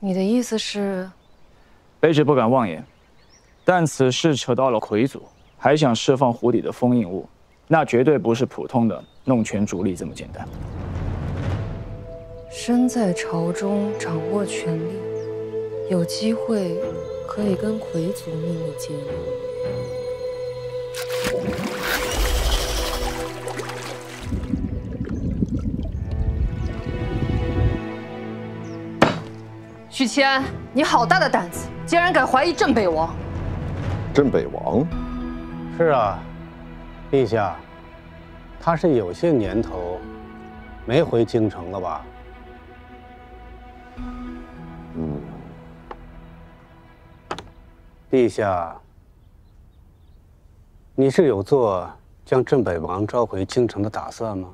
你的意思是？卑职不敢妄言，但此事扯到了魁祖，还想释放湖底的封印物，那绝对不是普通的弄权逐利这么简单。身在朝中，掌握权力，有机会可以跟魁祖秘密结盟。许七安，你好大的胆子，竟然敢怀疑镇北王！镇北王？是啊，陛下，他是有些年头没回京城了吧？陛下，你是有做将镇北王召回京城的打算吗？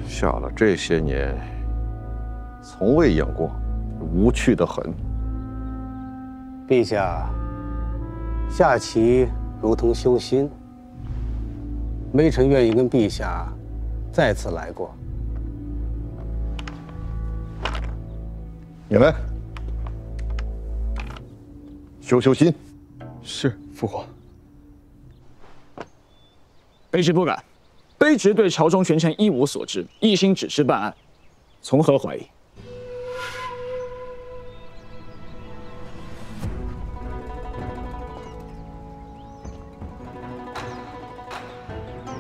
下了这些年，从未演过，无趣的很。陛下，下棋如同修心，微臣愿意跟陛下再次来过。你来，修修心。是父皇。卑职不敢，卑职对朝中权臣一无所知，一心只知办案，从何怀疑？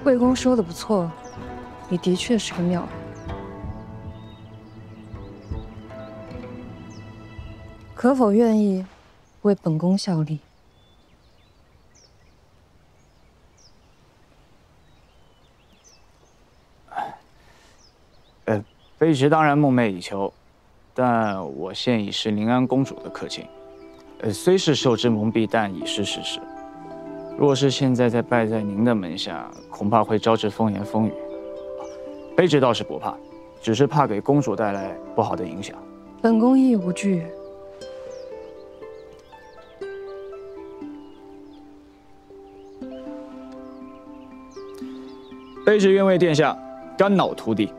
魏公说的不错，你的确是个妙人。可否愿意为本宫效力？卑职当然梦寐以求，但我现已是临安公主的客卿，虽是受之蒙蔽，但已是事实。若是现在再拜在您的门下，恐怕会招致风言风语。卑职倒是不怕，只是怕给公主带来不好的影响。本宫亦无惧。卑职愿为殿下肝脑涂地。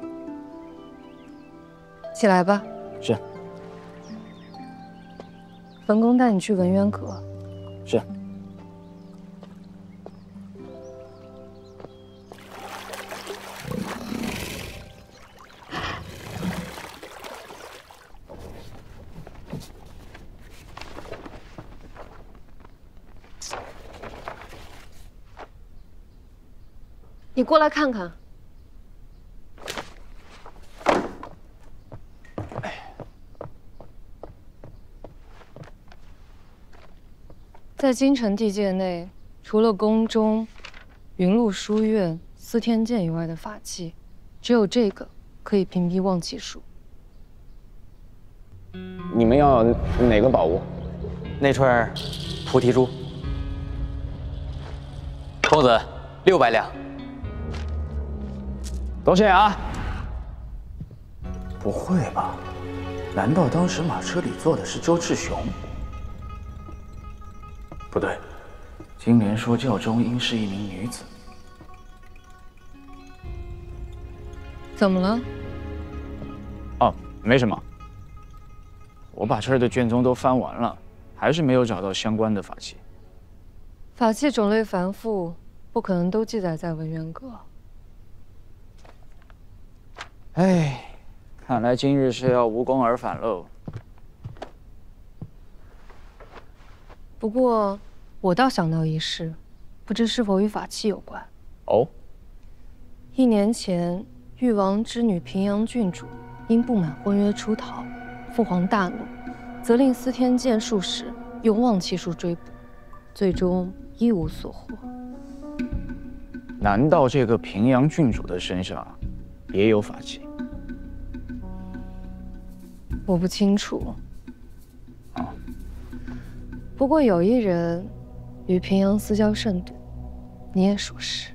起来吧。是。本宫带你去文渊阁。是。你过来看看。在京城地界内，除了宫中、云露书院、司天剑以外的法器，只有这个可以屏蔽妄气术。你们要哪个宝物？那串菩提珠。公子，600两。多谢啊！不会吧？难道当时马车里坐的是周志雄？不对，金莲说教中应是一名女子。怎么了？哦，没什么。我把这儿的卷宗都翻完了，还是没有找到相关的法器。法器种类繁复，不可能都记载在文渊阁。哎，看来今日是要无功而返喽。不过，我倒想到一事，不知是否与法器有关。哦。1年前，誉王之女平阳郡主因不满婚约出逃，父皇大怒，责令司天监术士用妄气术追捕，最终一无所获。难道这个平阳郡主的身上也有法器？我不清楚。不过有一人与平阳私交甚笃，你也属实。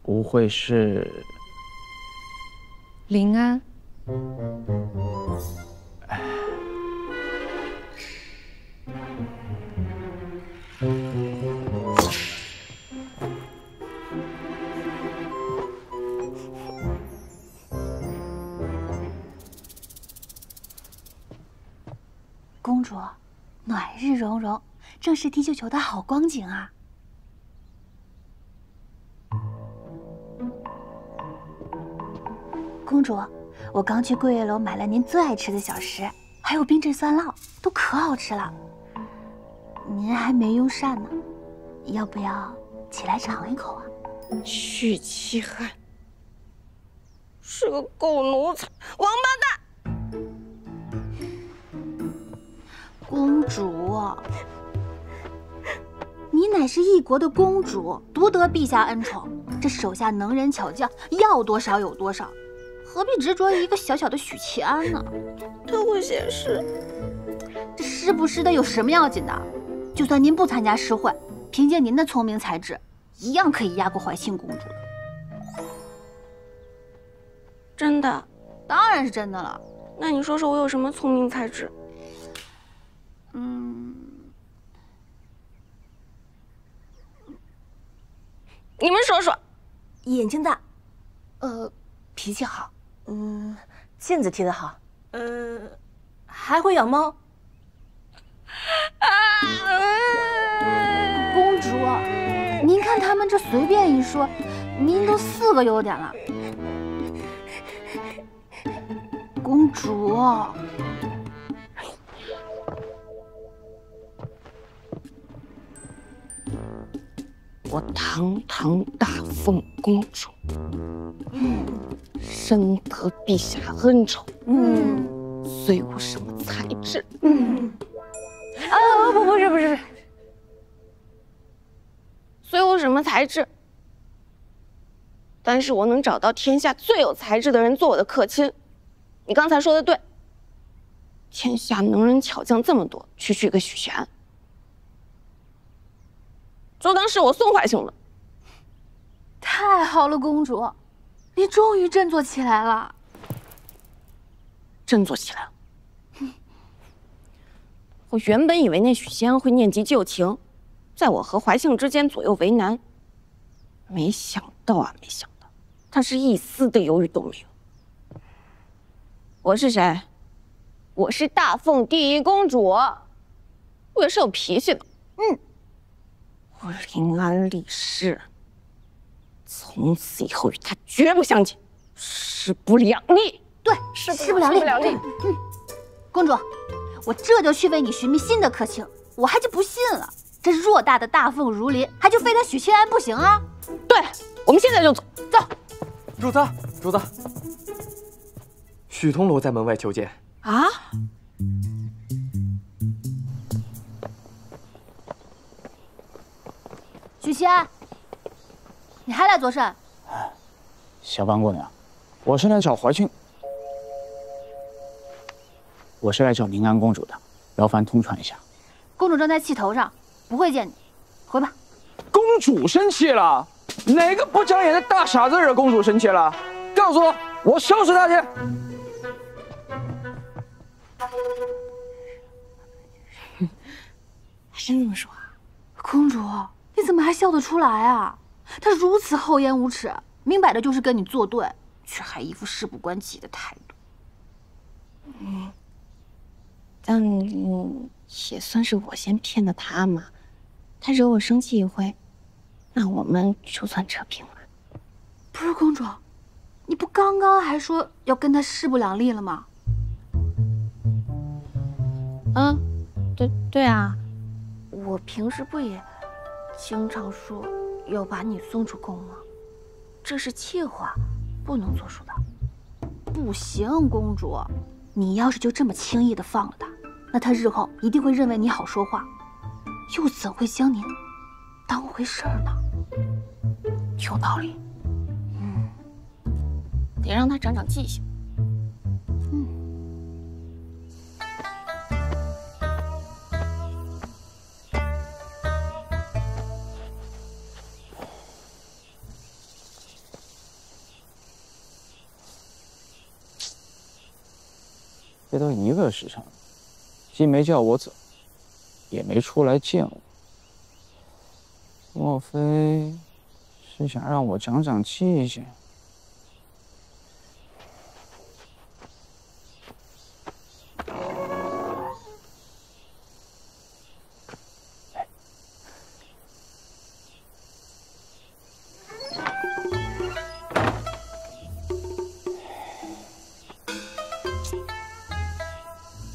不会是临安？公主，暖日融融，正是踢绣球的好光景啊！公主，我刚去桂月楼买了您最爱吃的小食，还有冰镇酸酪，都可好吃了。您还没用膳呢，要不要起来尝一口啊？许七汉是个狗奴才，王八蛋！公主，你乃是一国的公主，独得陛下恩宠，这手下能人巧匠要多少有多少，何必执着于一个小小的许七安呢？他会写诗，这诗不诗的有什么要紧的？就算您不参加诗会，凭借您的聪明才智，一样可以压过怀庆公主的。真的？当然是真的了。那你说说我有什么聪明才智？你们说说。眼睛大，脾气好，毽子踢得好，还会养猫。公主，您看他们这随便一说，您都4个优点了。公主，我堂堂大凤公主，深得陛下恩宠，虽无什么才智，不是，虽无什么才智，但是我能找到天下最有才智的人做我的客亲。你刚才说的对，天下能人巧匠这么多，区区一个许仙安，就当是我送怀庆的。太好了，公主，你终于振作起来了。振作起来了。我原本以为那许仙安会念及旧情，在我和怀庆之间左右为难，没想到，他是一丝的犹豫都没有。我是谁？我是大凤第一公主，我也是有脾气的。我临安立誓，从此以后与他绝不相见，势不两立。对，势不两立。公主，我这就去为你寻觅新的客卿，我还就不信了，这偌大的大凤如林，还就非他许七安不行啊？对，我们现在就走。走。主子，许通罗在门外求见。啊？许七安，你还来作甚？小方姑娘，我是来找怀庆，我是来找宁安公主的，劳烦通传一下。公主正在气头上，不会见你，回吧。公主生气了？哪个不长眼的大傻子惹公主生气了？告诉我，我收拾他去。还真这么说啊？公主，你怎么还笑得出来啊？他如此厚颜无耻，明摆着就是跟你作对，却还一副事不关己的态度。但也算是我先骗的他嘛。他惹我生气一回，那我们就算扯平了。不是公主，你不刚刚还说要跟他势不两立了吗？对啊，我平时不也经常说要把你送出宫吗？这是气话，不能作数的。不行，公主，你要是就这么轻易的放了他，那他日后一定会认为你好说话，又怎会将您当回事儿呢？有道理。得让他长长记性。这都1个时辰了，既没叫我走，也没出来见我。莫非是想让我长长记性？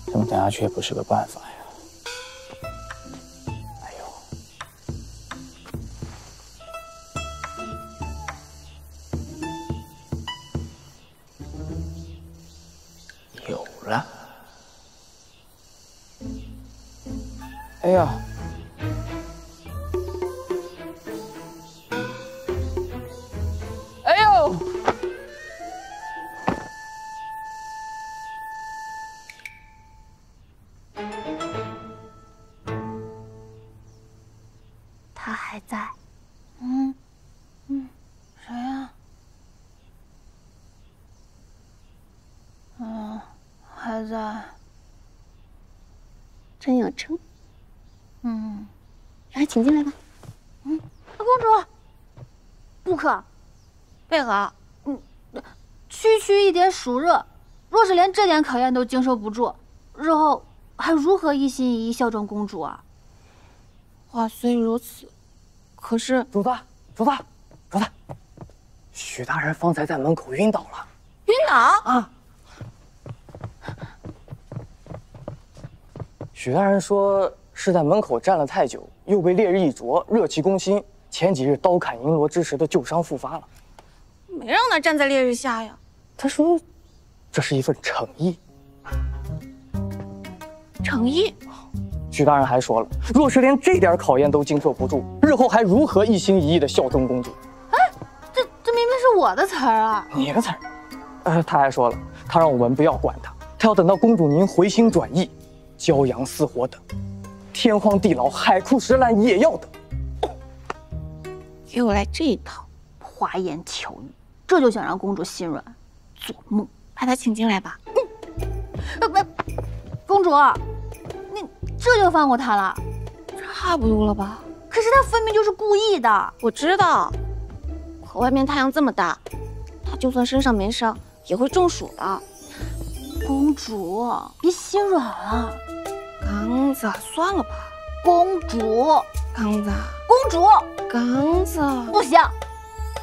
这么等下去也不是个办法呀。哎呦，有了！哎呀！哎呦！他还在。谁呀？还在。真有称。来，请进来吧。公主，不可。为何？区一点暑热，若是连这点考验都经受不住，日后还如何一心一意效忠公主啊？话虽如此，可是主子，许大人方才在门口晕倒了。晕倒啊！许大人说是在门口站了太久，又被烈日一灼，热气攻心。前几日刀砍银罗之时的旧伤复发了。没让他站在烈日下呀。他说，这是一份诚意。诚意。许大人还说了，若是连这点考验都经受不住，日后还如何一心一意的效忠公主？哎，这明明是我的词儿啊！你的词儿。他还说了，他让我们不要管他，他要等到公主您回心转意，骄阳似火等，天荒地老、海枯石烂也要等。给我来这一套，花言巧语，这就想让公主心软？做梦！把他请进来吧。公主，你这就放过他了？差不多了吧？可是他分明就是故意的。我知道，可外面太阳这么大，他就算身上没伤，也会中暑的。公主，别心软了。刚子，算了吧。公主，刚子，公主，刚子，不行，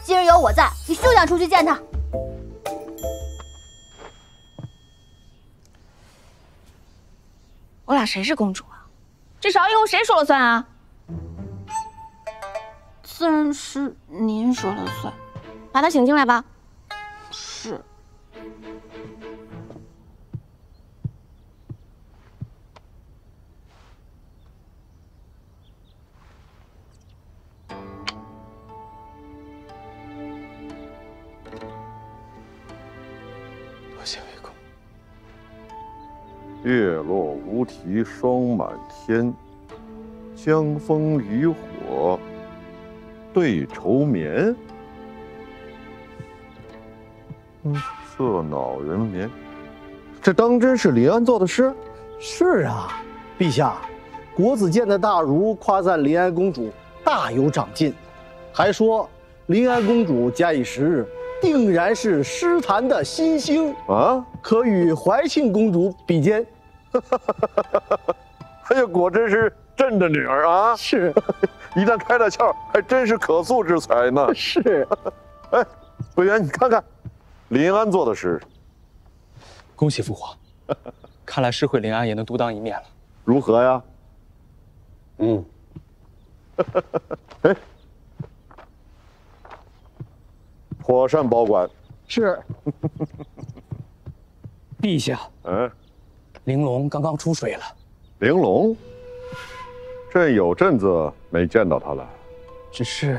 今儿有我在，你休想出去见他。我俩谁是公主啊？这芍以后谁说了算啊？自然是您说了算。把他请进来吧。是。多谢魏公。月落乌啼霜满天，江枫渔火对愁眠。色恼人眠，这当真是临安做的诗？是啊，陛下，国子监的大儒夸赞临安公主大有长进，还说临安公主假以时日，定然是诗坛的新星啊，可与怀庆公主比肩。哎呀，果真是朕的女儿啊！是，一旦开了窍，还真是可塑之才呢。是，哎，委员，你看看，临安做的诗。恭喜父皇，看来诗会临安也能独当一面了。如何呀？哎，妥善保管。是。陛下，玲珑刚刚出水了。玲珑，朕有阵子没见到她了。只是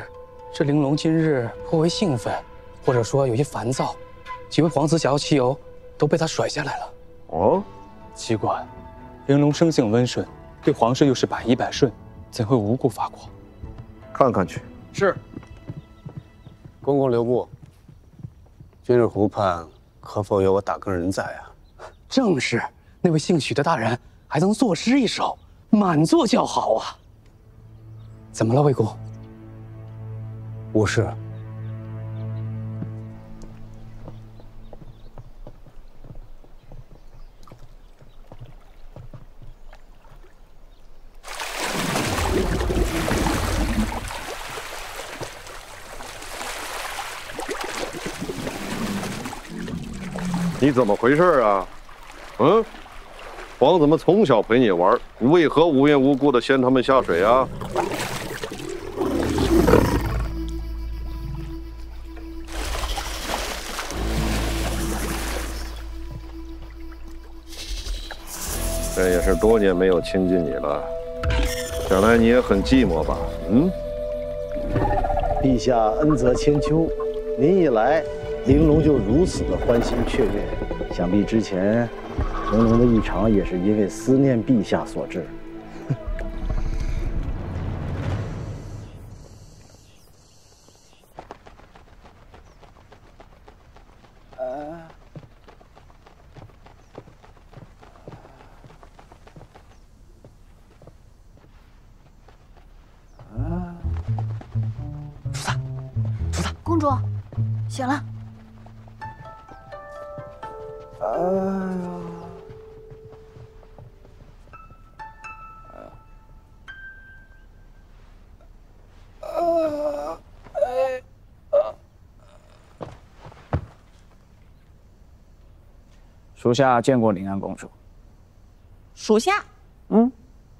这玲珑今日颇为兴奋，或者说有些烦躁，几位皇子想要汽油都被他甩下来了。哦，奇怪，玲珑生性温顺，对皇室又是百依百顺，怎会无故发狂？看看去。是。公公留步。今日湖畔可否有我打更人在啊？正是，那位姓许的大人还曾作诗一首，满座叫好啊。怎么了，魏公？无事。你怎么回事啊？嗯，皇子们从小陪你玩，你为何无缘无故的掀他们下水啊？这也是多年没有亲近你了，想来你也很寂寞吧？嗯。陛下恩泽千秋，您一来，玲珑就如此的欢欣雀跃。想必之前玲珑的异常也是因为思念陛下所致。公主，醒了。属下见过临安公主。属下，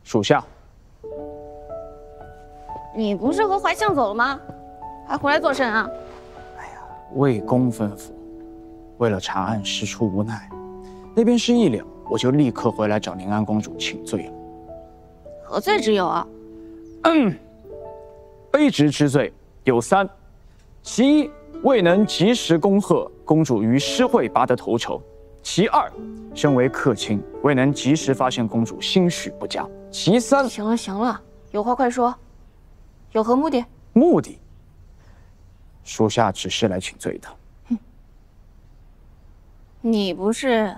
属下。你不是和怀庆走了吗？还回来做甚啊？魏公吩咐，为了查案实出无奈，那边事一了，我就立刻回来找临安公主请罪了。何罪之有啊？卑职之罪有3，其一，未能及时恭贺公主于诗会拔得头筹；其二，身为客卿，未能及时发现公主心绪不佳；其三，行了行了，有话快说，有何目的？目的，属下只是来请罪的。你不是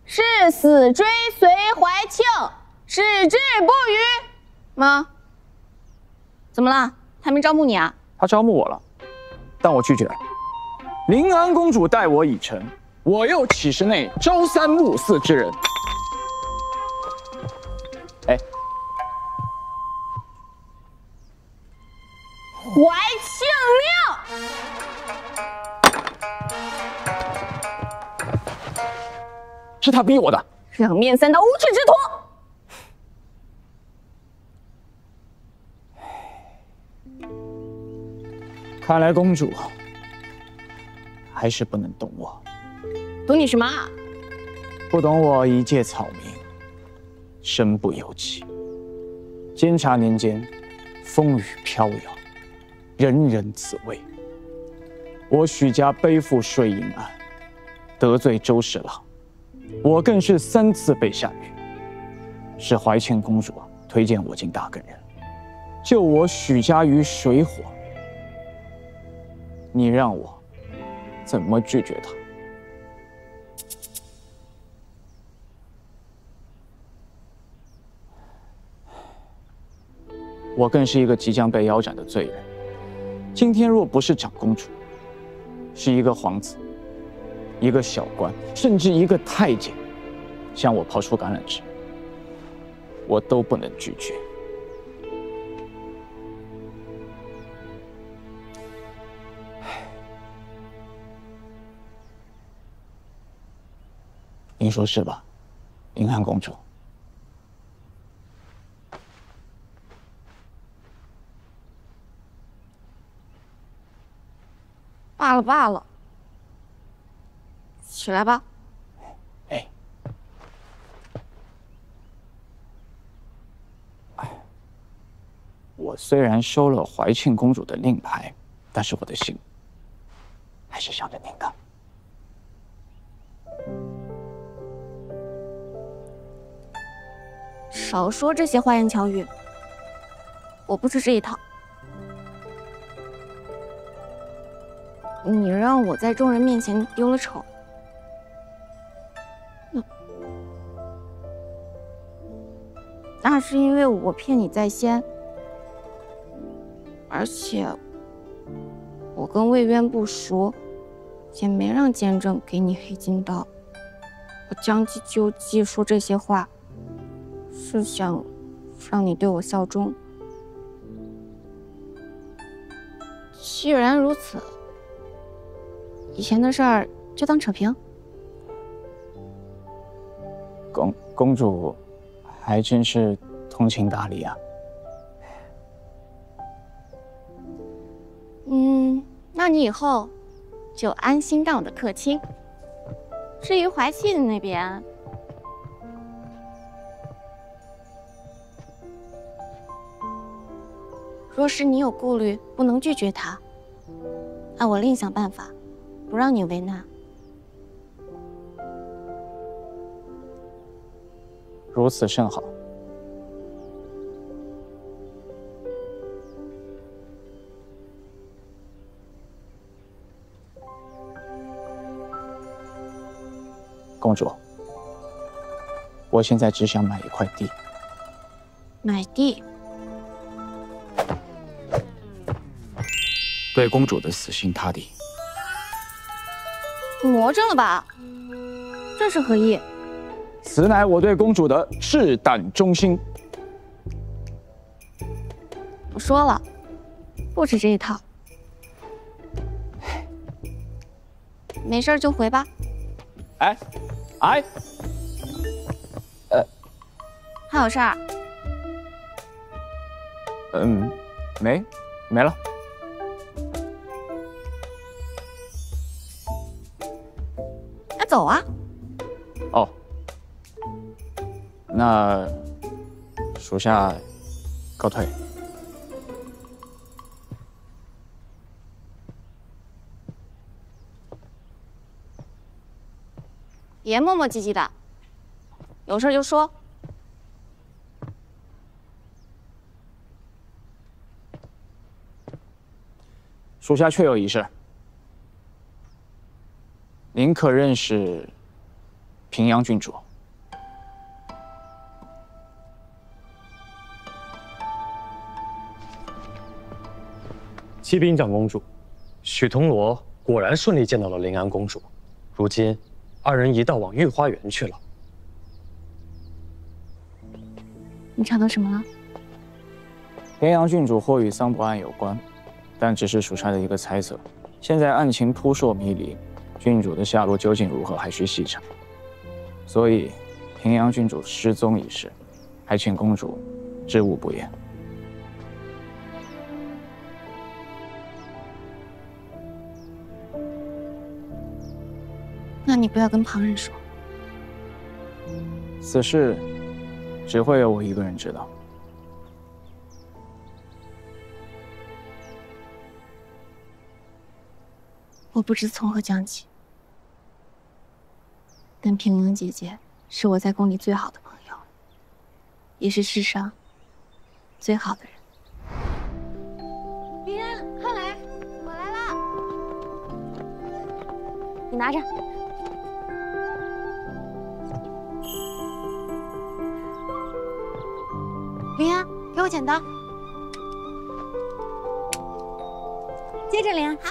誓死追随怀庆，矢志不渝吗？怎么了？他没招募你啊？他招募我了，但我拒绝了。临安公主待我已成，我又岂是那朝三暮四之人？哎，怀庆令！是他逼我的。两面三刀，无耻之徒！看来公主还是不能懂我。懂你什么啊？不懂我一介草民，身不由己。监察年间，风雨飘摇，人人自危。我许家背负水银案，得罪周侍郎，我更是3次被下狱。是怀庆公主推荐我进大艮人，救我许家于水火。你让我怎么拒绝她？我更是一个即将被腰斩的罪人。今天若不是长公主，是一个皇子、一个小官，甚至一个太监，向我抛出橄榄枝，我都不能拒绝。您说是吧，临安公主？罢了罢了，起来吧。哎，我虽然收了怀庆公主的令牌，但是我的心还是想着您的。少说这些花言巧语，我不吃这一套。你让我在众人面前丢了丑，那是因为我骗你在先，而且我跟魏渊不熟，也没让监正给你黑金刀。我将计就计说这些话，是想让你对我效忠。既然如此，以前的事儿就当扯平。公主还真是通情达理啊。那你以后就安心当我的客卿。至于怀气的那边，若是你有顾虑，不能拒绝他，那我另想办法，不让你为难。如此甚好。公主，我现在只想买一块地。买地？对公主的死心塌地。你魔怔了吧？这是何意？此乃我对公主的赤胆忠心。我说了，不吃这一套。没事就回吧。哎，还有事儿？没了。那走啊。哦，那属下告退。别磨磨唧唧的，有事就说。属下确有一事。您可认识平阳郡主？启禀长公主，许铜锣果然顺利见到了临安公主，如今二人一道往御花园去了。你查到什么了？平阳郡主或与桑博案有关，但只是属下的一个猜测。现在案情扑朔迷离，郡主的下落究竟如何，还需细查。所以，平阳郡主失踪一事，还请公主知无不言。那你不要跟旁人说。此事只会有我一个人知道。我不知从何讲起，但平阳姐姐是我在宫里最好的朋友，也是世上最好的人。林安，快来，我来了。你拿着。林安，给我剪刀。接着，林安，好。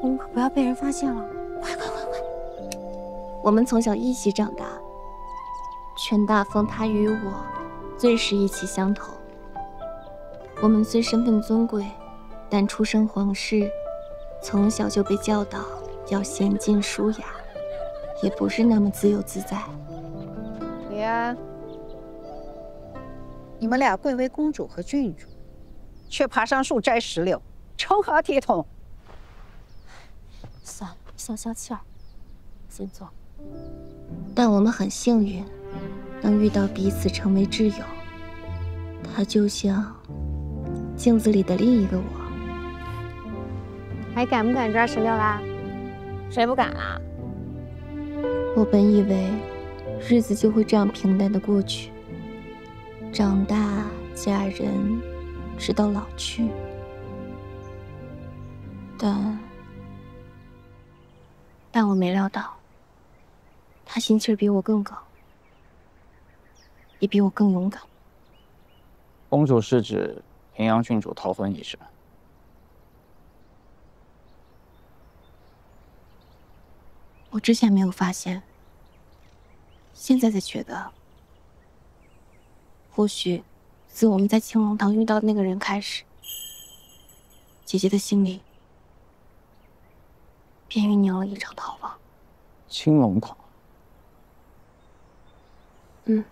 我们可不要被人发现了！快！我们从小一起长大，全大封他与我最是意气相投。我们虽身份尊贵，但出身皇室，从小就被教导要娴静舒雅，也不是那么自由自在。李安，你们俩贵为公主和郡主，却爬上树摘石榴，成何体统？算了，消消气儿，先坐。但我们很幸运，能遇到彼此成为挚友。他就像镜子里的另一个我。还敢不敢抓石榴啦？谁不敢啊？我本以为日子就会这样平淡的过去，长大嫁人，直到老去。但我没料到，他心气儿比我更高，也比我更勇敢。公主是指平阳郡主逃婚一事。我之前没有发现，现在才觉得，或许自我们在青龙堂遇到的那个人开始，姐姐的心里便酝酿了一场逃亡。青龙堂。嗯，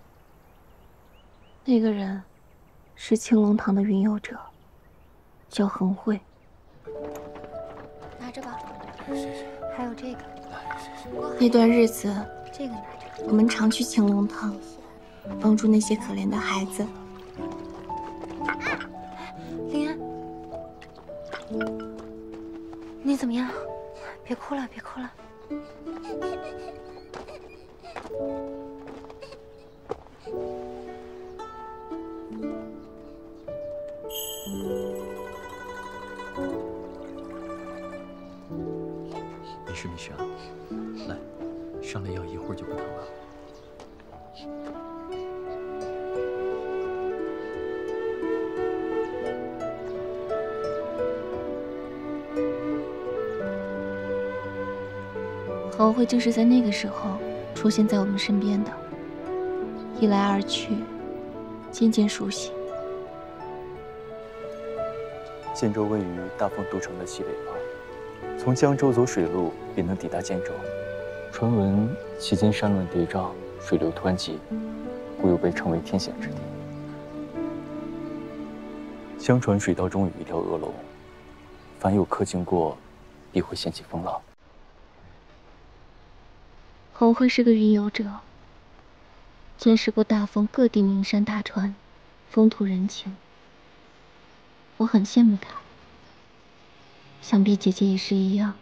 那个人是青龙堂的云游者，叫恒慧。拿着吧，谢谢。还有这个，那段日子，这个拿着。我们常去青龙堂，帮助那些可怜的孩子。林安，你怎么样？别哭了，别哭了。没事没事啊，来，上了药一会儿就不疼了。恒慧正是在那个时候出现在我们身边的，一来二去，渐渐熟悉。建州位于大凤都城的西北方，从江州走水路便能抵达建州。传闻其间山峦叠嶂，水流湍急，故又被称为天险之地。相传水道中有一条恶龙，凡有客经过，必会掀起风浪。恒慧是个云游者，见识过大凤各地名山大川，风土人情。我很羡慕他，想必姐姐也是一样。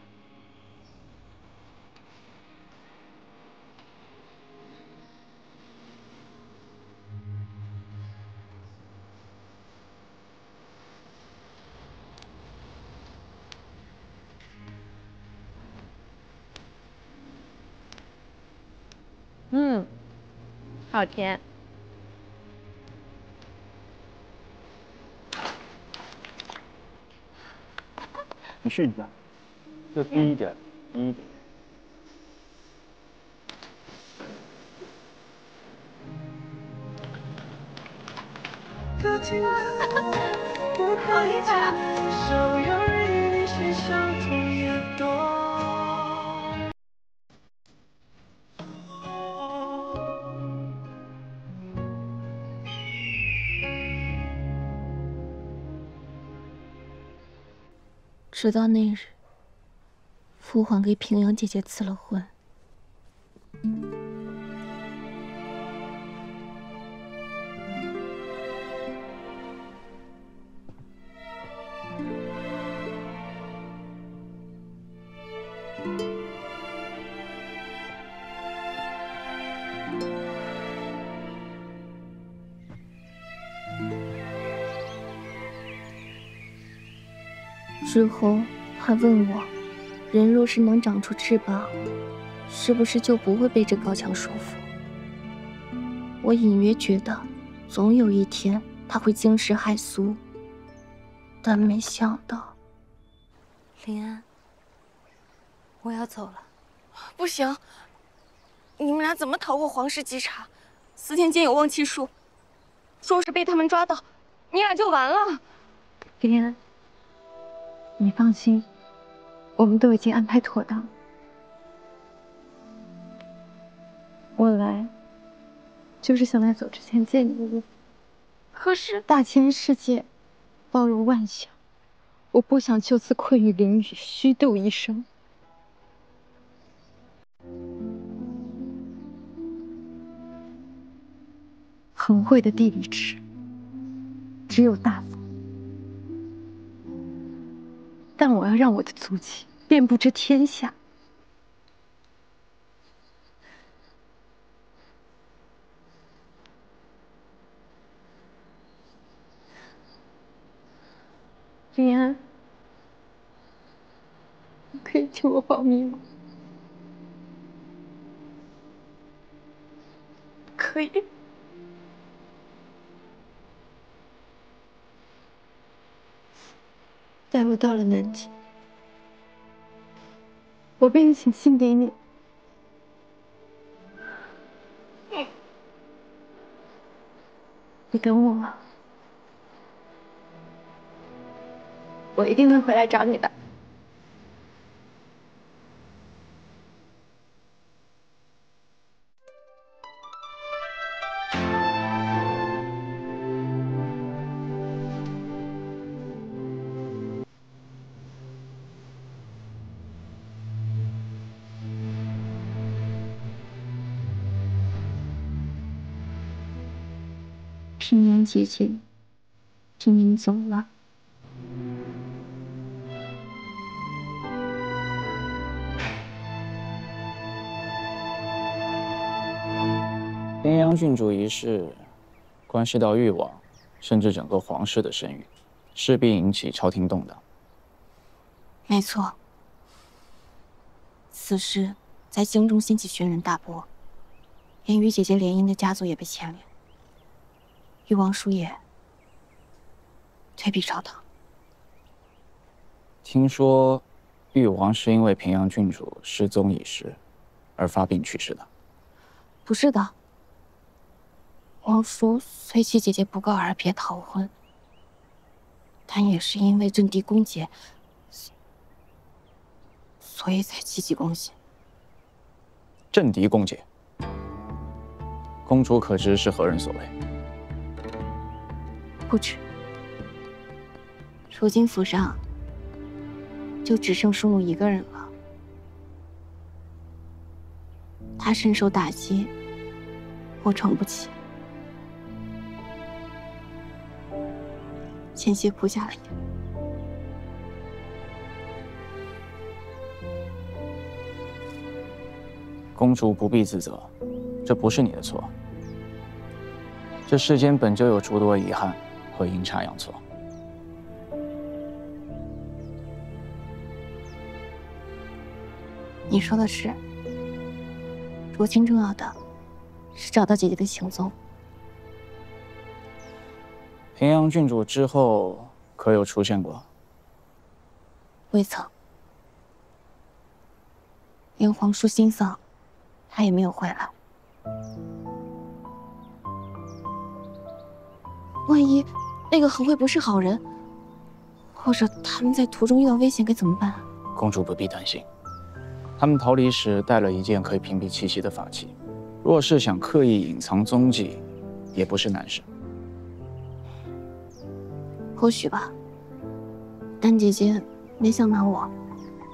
好甜。你试一下，再低一点，低一点。直到那日，父皇给平阳姐姐赐了婚。之后还问我，人若是能长出翅膀，是不是就不会被这高墙束缚？我隐约觉得，总有一天他会惊世骇俗，但没想到。林安，我要走了。不行，你们俩怎么逃过皇室稽查？司天监有望气术，若是被他们抓到，你俩就完了。林安，你放心，我们都已经安排妥当。我来，就是想在走之前见你一面。可是大千世界，包容万象，我不想就此困于囹圄，虚度一生。恒慧的地理池，只有大风。但我要让我的足迹遍布这天下。林安，你可以替我保密吗？可以。但我到了南极，我便写信给你。你等我啊，我一定会回来找你的。平原姐姐，听您走了。平阳郡主一事，关系到誉王，甚至整个皇室的声誉，势必引起朝廷动荡。没错，此事在京中掀起轩然大波，连与姐姐联姻的家族也被牵连。誉王叔也退避朝堂。听说，誉王是因为平阳郡主失踪一事而发病去世的。不是的，王叔虽其姐姐不告而别逃婚，但也是因为政敌攻讦，所以才积极攻陷。政敌攻讦，公主可知是何人所为？不知。如今府上就只剩叔母一个人了，她深受打击，我撑不起，险些哭下了眼。公主不必自责，这不是你的错。这世间本就有诸多遗憾和阴差阳错。你说的是，如今重要的是找到姐姐的行踪。平阳郡主之后可有出现过？未曾，连皇叔心丧，她也没有回来。万一那个恒慧不是好人，或者他们在途中遇到危险，该怎么办？公主不必担心，他们逃离时带了一件可以屏蔽气息的法器，若是想刻意隐藏踪迹，也不是难事。或许吧，但姐姐没想到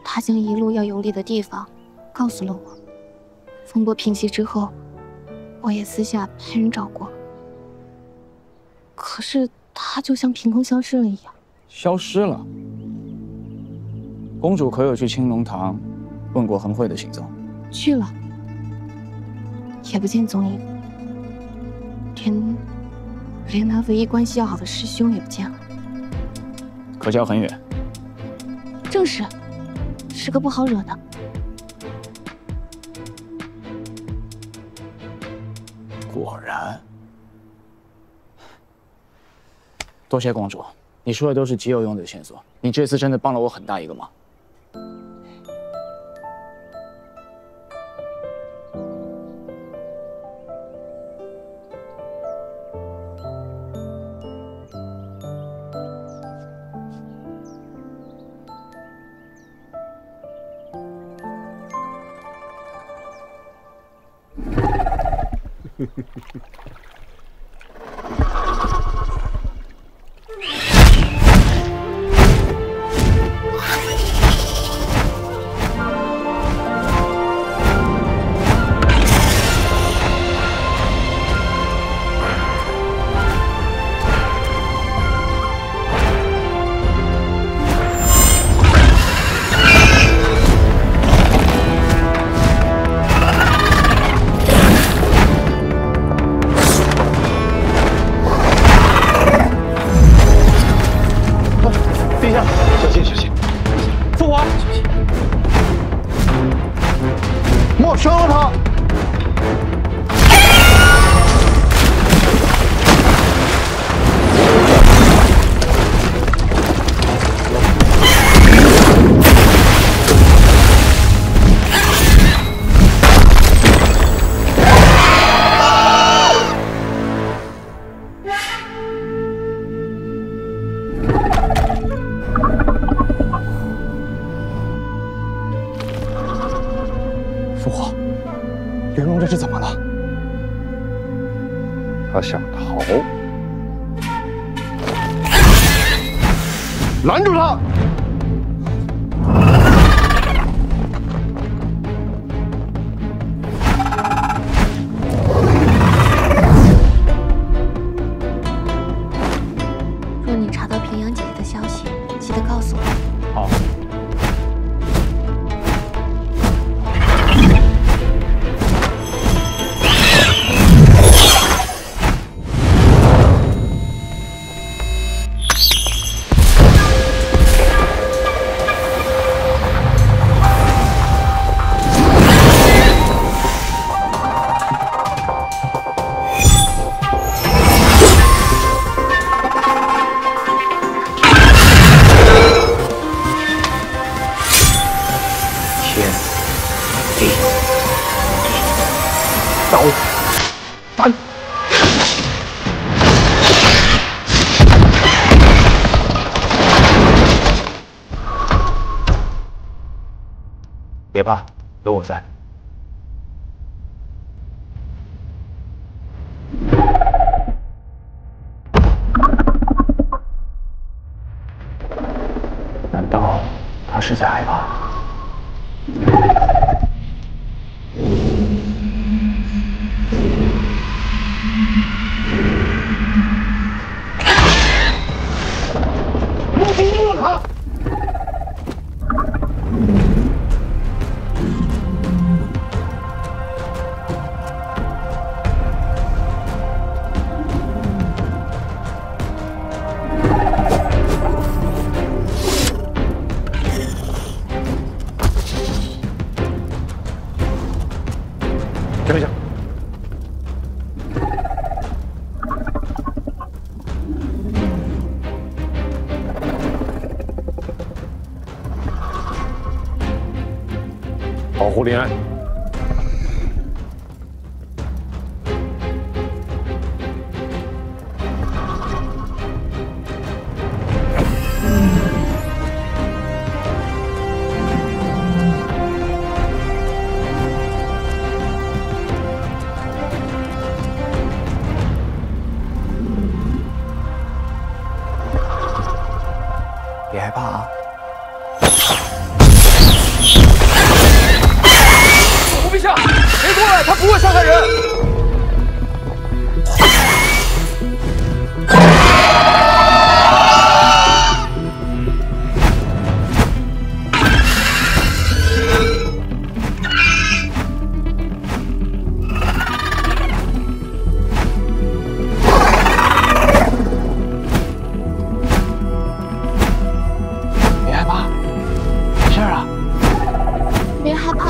她将一路要游历的地方告诉了我。风波平息之后，我也私下派人找过。可是他就像凭空消失了一样。消失了？公主可有去青龙堂问过恒慧的行踪？去了，也不见踪影，连他唯一关系要好的师兄也不见了。可交很远。正是，是个不好惹的。果然。多谢公主，你说的都是极有用的线索。你这次真的帮了我很大一个忙。没收了他！玲珑这是怎么了？他想逃，拦住他！若你查到平阳姐姐的消息，记得告诉我。好。 别怕，有我在。难道他是在害怕？不逼住他！ 等一下，保护林安。别害怕啊！护陛下，别过来，他不会伤害人。别害怕，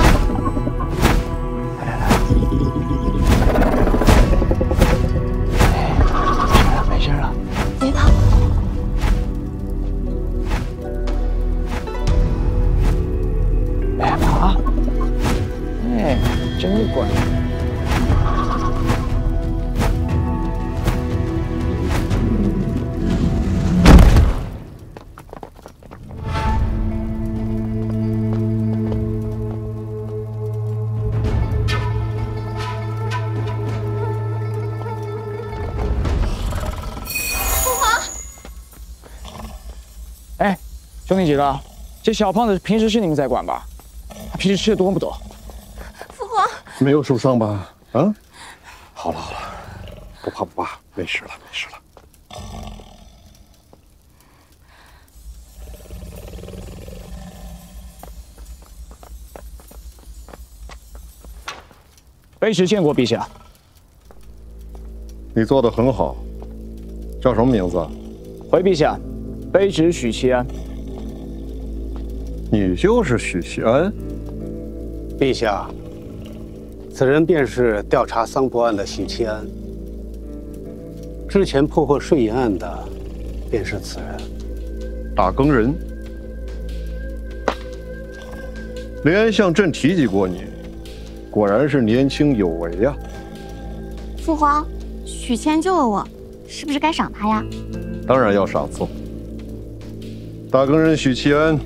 没事了，别怕。别害怕啊！哎，真乖。哎，兄弟几个，这小胖子平时是你们在管吧？他平时吃的多不多？父皇，没有受伤吧？啊？好了好了，不怕不怕，没事了没事了。卑职见过陛下。你做得很好，叫什么名字？回陛下，卑职许其安。你就是许其安？陛下，此人便是调查桑博案的许其安。之前破获税银案的，便是此人。打更人。林安向朕提及过你，果然是年轻有为呀。父皇，许谦救了我，是不是该赏他呀？当然要赏赐。打更人许其安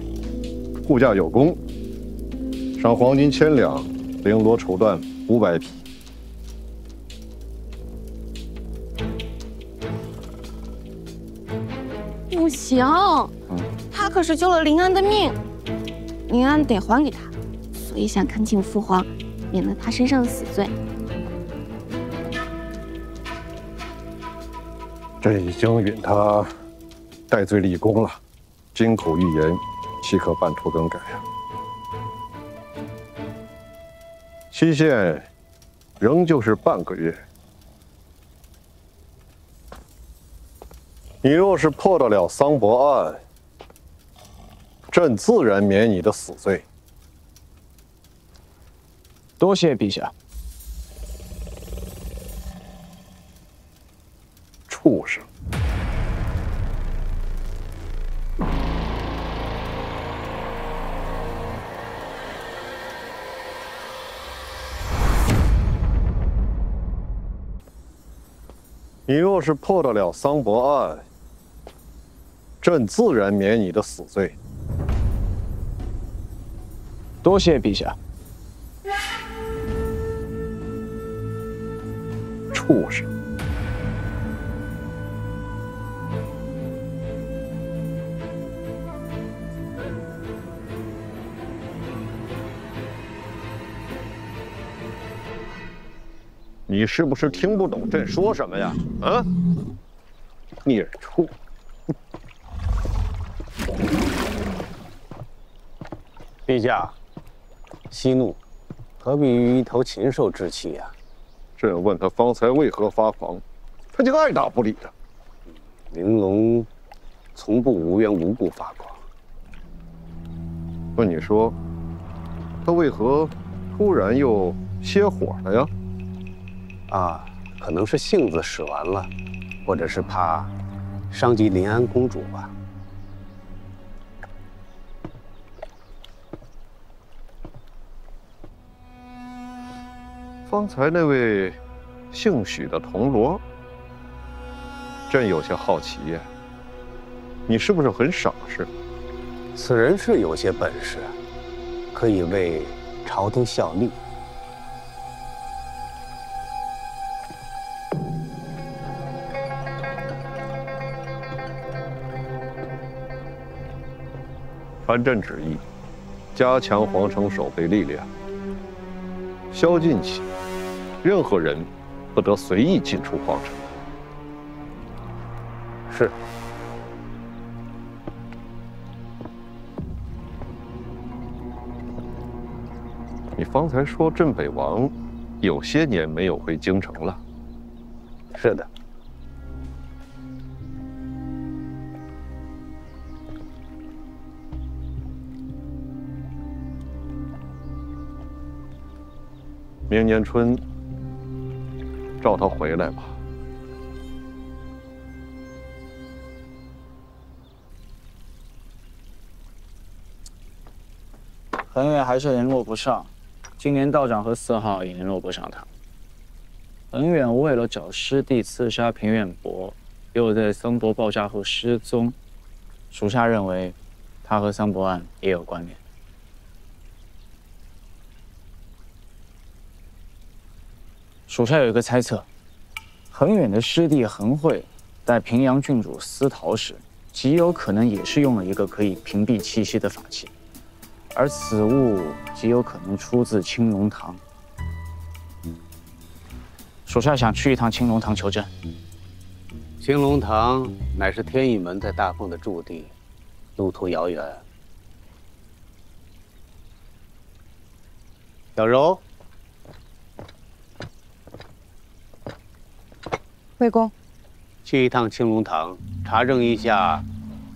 护驾有功，赏黄金1000两，绫罗绸缎500匹。不行，他可是救了临安的命，临安得还给他，所以想恳请父皇免了他身上的死罪。朕已经允他戴罪立功了，金口玉言，岂可半途更改呀？期限仍旧是半个月。你若是破得了桑伯案，朕自然免你的死罪。多谢陛下。畜生！你若是破得了桑伯案，朕自然免你的死罪。多谢陛下。畜生！你是不是听不懂朕说什么呀？啊！孽畜！陛下，息怒，何必于一头禽兽置气呀？朕问他方才为何发狂，他竟爱答不理的。玲珑从不无缘无故发狂。问你说，他为何突然又歇火了呀？啊，可能是性子使完了，或者是怕伤及临安公主吧。方才那位姓许的铜锣，朕有些好奇呀。你是不是很赏识？此人是有些本事，可以为朝廷效力。传朕旨意，加强皇城守备力量。宵禁起，任何人不得随意进出皇城。是。你方才说镇北王有些年没有回京城了。是的。明年春，召他回来吧。恒远还是联络不上，今年道长和4号也联络不上他。恒远为了找师弟刺杀平远伯，又在桑伯爆炸后失踪，属下认为他和桑伯案也有关联。属下有一个猜测，恒远的师弟恒慧在平阳郡主私逃时，极有可能也是用了一个可以屏蔽气息的法器，而此物极有可能出自青龙堂。属下想去一趟青龙堂求证。青龙堂乃是天宇门在大凤的驻地，路途遥远。小柔。魏公，去一趟青龙堂，查证一下，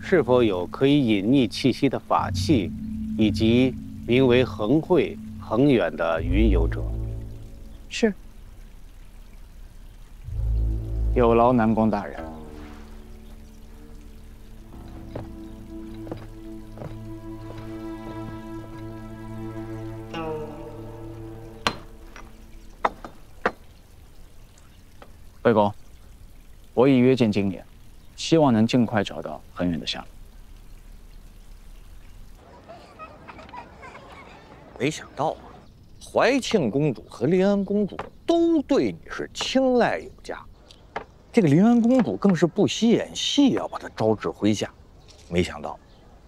是否有可以隐匿气息的法器，以及名为恒慧、恒远的云游者。是。有劳南宫大人。魏公。我已约见金莲，希望能尽快找到恒远的下落。没想到啊，怀庆公主和临安公主都对你是青睐有加，这个临安公主更是不惜演戏要把她招至麾下。没想到，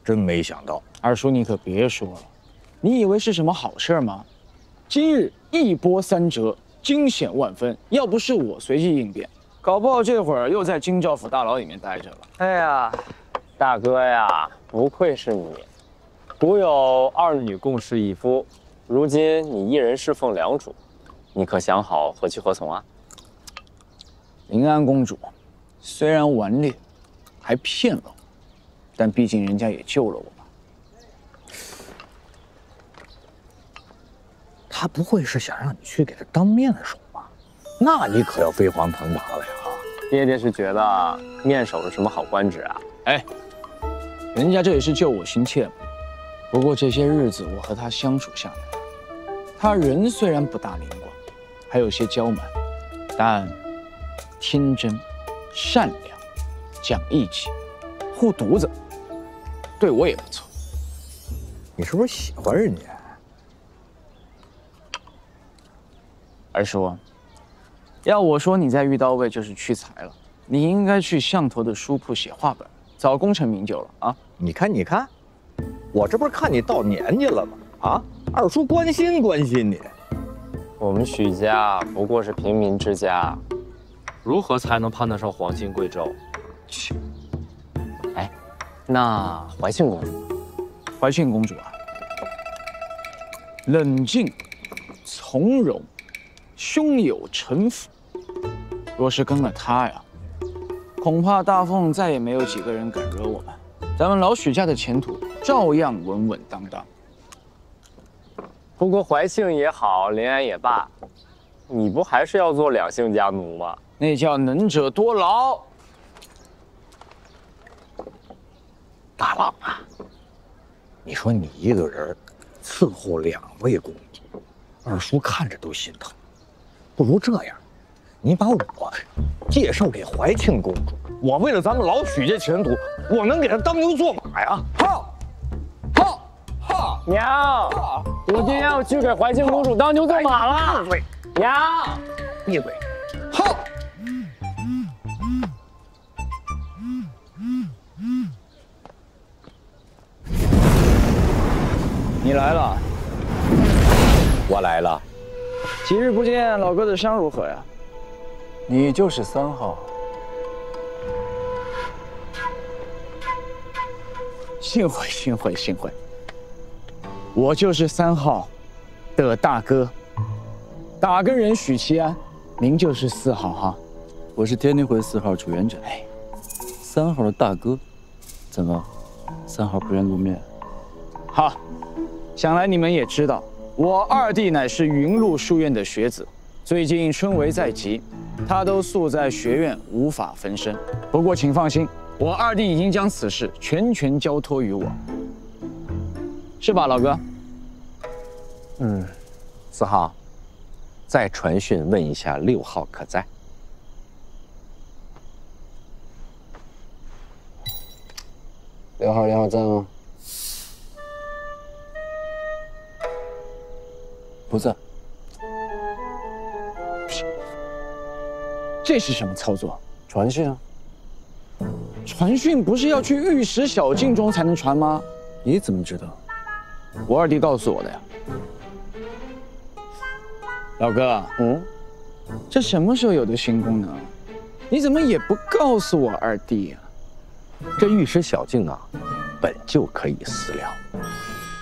真没想到！二叔，你可别说了，你以为是什么好事吗？今日一波三折，惊险万分。要不是我随机应变，搞不好这会儿又在京兆府大牢里面待着了。哎呀，大哥呀，不愧是你，古有二女共侍一夫，如今你一人侍奉两主，你可想好何去何从啊？临安公主虽然顽劣，还骗了我，但毕竟人家也救了我吧。她不会是想让你去给她当面手吧？那你可要飞黄腾达了呀！爹爹是觉得面首是什么好官职啊？哎，人家这也是救我心切嘛。不过这些日子我和他相处下来，他人虽然不大灵光，还有些娇蛮，但天真、善良、讲义气、护犊子，对我也不错。你是不是喜欢人家？二叔，要我说，你在御刀卫就是屈才了。你应该去巷头的书铺写话本，早功成名就了啊！你看，你看，我这不是看你到年纪了吗？啊，二叔关心关心你。我们许家不过是平民之家，如何才能攀得上皇亲贵胄？切！哎，那怀庆公主，怀庆公主啊，冷静、从容、胸有城府。若是跟了她呀，恐怕大凤再也没有几个人敢惹我们。咱们老许家的前途照样稳稳当当。不过怀庆也好，临安也罢，你不还是要做两姓家奴吗？那叫能者多劳。大郎啊，你说你一个人伺候2位公主，二叔看着都心疼。不如这样，你把我介绍给怀庆公主，我为了咱们老许家前途，我能给她当牛做马呀！好，好，好，娘，我爹要去给怀庆公主当牛做马了。娘，闭嘴！好。你来了，我来了。几日不见，老哥的伤如何呀？你就是3号。幸会，幸会，幸会。我就是3号的大哥，打更人许其安，您就是4号哈。我是天灵会4号主元长，3号的大哥，怎么3号不愿露面？好，想来你们也知道，我二弟乃是云麓书院的学子，最近春闱在即，他都宿在学院，无法分身。不过请放心，我二弟已经将此事全权交托于我，是吧，老哥？4号，再传讯问一下6号可在。6号在吗？不在。这是什么操作？传讯啊！传讯不是要去玉石小径中才能传吗？你怎么知道？我二弟告诉我的呀。老哥，这什么时候有的新功能？你怎么也不告诉我二弟呀？这玉石小径啊，本就可以私了，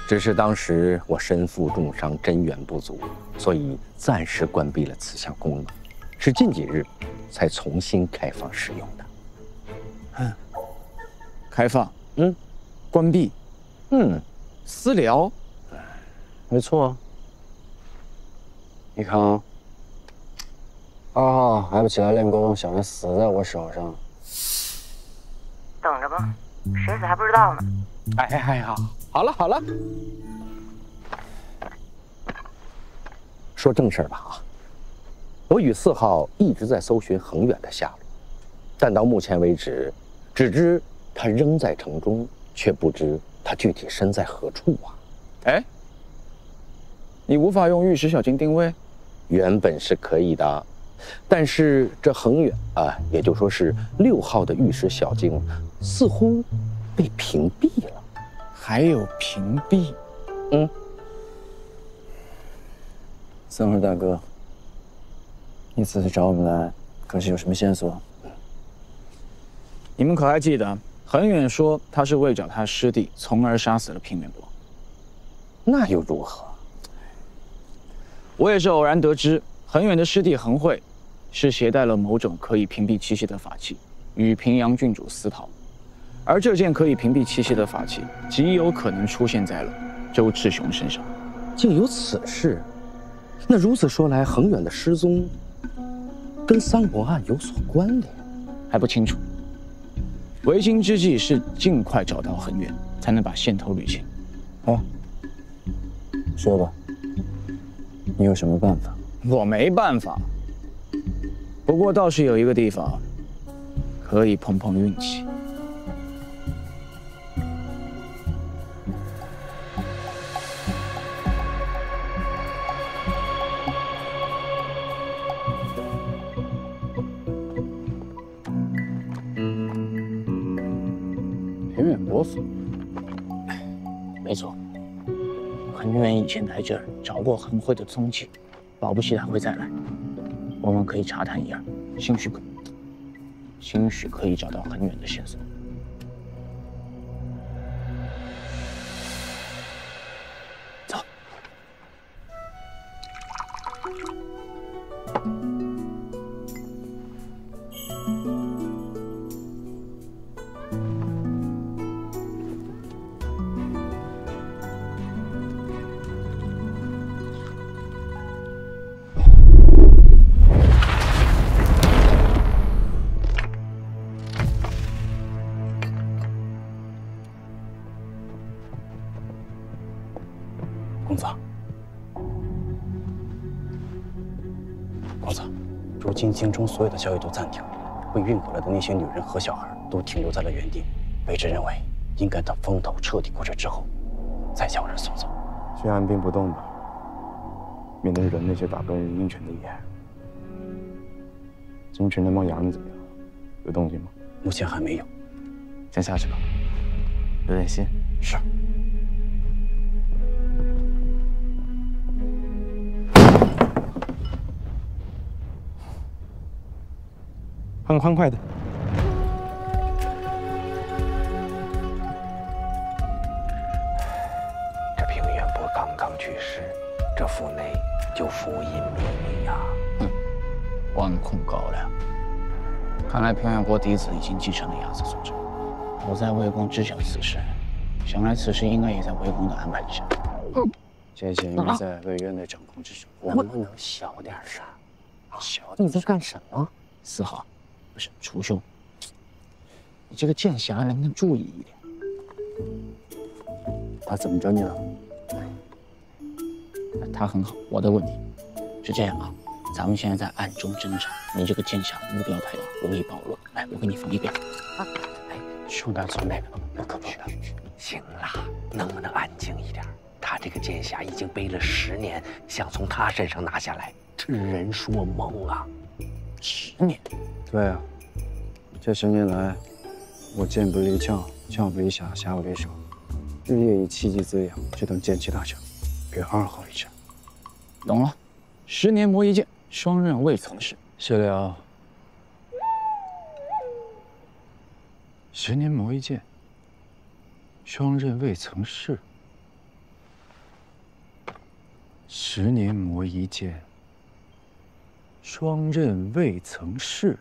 只是当时我身负重伤，真元不足，所以暂时关闭了此项功能，是近几日才重新开放使用的。开放，关闭，私聊，没错啊。你看啊，2号还不起来练功，想着死在我手上。等着吧，谁死还不知道呢。哎呀，好了好了，说正事儿吧啊！我与4号一直在搜寻恒远的下落，但到目前为止，只知他仍在城中，却不知他具体身在何处啊！哎，你无法用玉石小径定位？原本是可以的，但是这恒远啊，也就说是6号的玉石小径，似乎被屏蔽了。还有屏蔽？三号大哥，你此次找我们来，可是有什么线索？你们可还记得，恒远说他是为找他师弟，从而杀死了平远伯。那又如何？我也是偶然得知，恒远的师弟恒慧是携带了某种可以屏蔽气息的法器，与平阳郡主私逃。而这件可以屏蔽气息的法器，极有可能出现在了周志雄身上。竟有此事？那如此说来，恒远的失踪跟桑博案有所关联？还不清楚。为今之计是尽快找到恒远，才能把线头捋清。说吧，你有什么办法？我没办法，不过倒是有一个地方可以碰碰运气。平远伯府，没错。恒远以前来这儿找过恒慧的踪迹，保不齐他会再来。我们可以查探一二，兴许可以找到恒远的线索。走。公子，如今京中所有的交易都暂停，被运回来的那些女人和小孩都停留在了原地。卑职认为，应该等风头彻底过去之后，再将人送走。先按兵不动吧，免得惹那些打败鹰犬的眼。京城那帮洋人怎么样？有动静吗？目前还没有。先下去吧，留点心。是。很欢快的。这平远伯刚刚去世，这府内就福音靡靡呀。腕控高粱，看来平远伯嫡子已经继承了亚子所职。我在魏公知晓此事，想来此事应该也在魏公的安排之下。这件应该在魏渊的掌控之中。能不能小点声？小点。你在干什么？4号，不是楚兄，你这个剑侠能不能注意一点？他怎么着你了？他很好。我的问题是这样啊，咱们现在在暗中侦查，你这个剑侠目标太大，容易暴露。来，我给你放一边。兄弟，从那个不可去。行了，能不能安静一点？他这个剑侠已经背了10年，想从他身上拿下来，这人说梦啊！10年？对啊，这10年来，我剑不离鞘，鞘不离匣，匣不离手，日夜以气机滋养，只等剑气大成，给2号一战。懂了，10年磨一剑，双刃未曾试。是了，10年磨一剑，双刃未曾试。10年磨一剑，双刃未曾试。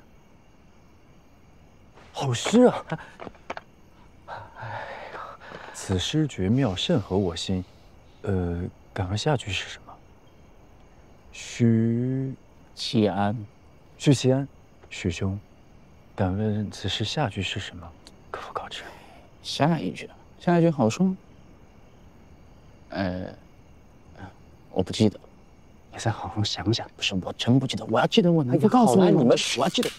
好诗啊！此诗绝妙，甚合我心。敢问下句是什么？许其安，许其安，许兄，敢问此诗下句是什么？可否告知？下一句好说。我不记得，你再好好想想。不是，我真不记得。我要记得，我能不告诉你们？我要记得。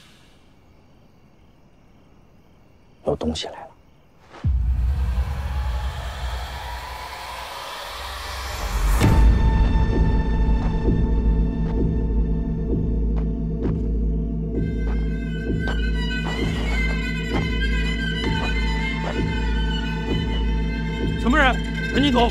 有东西来了。走。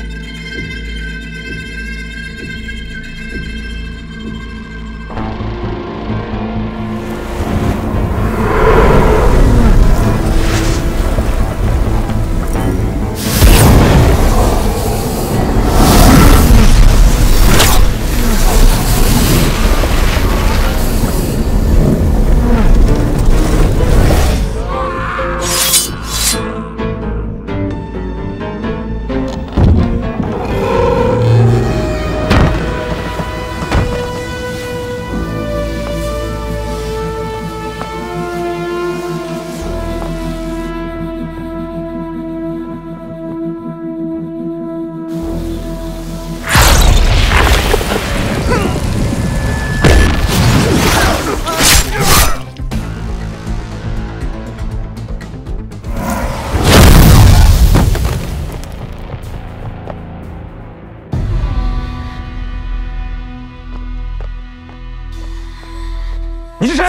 你是谁？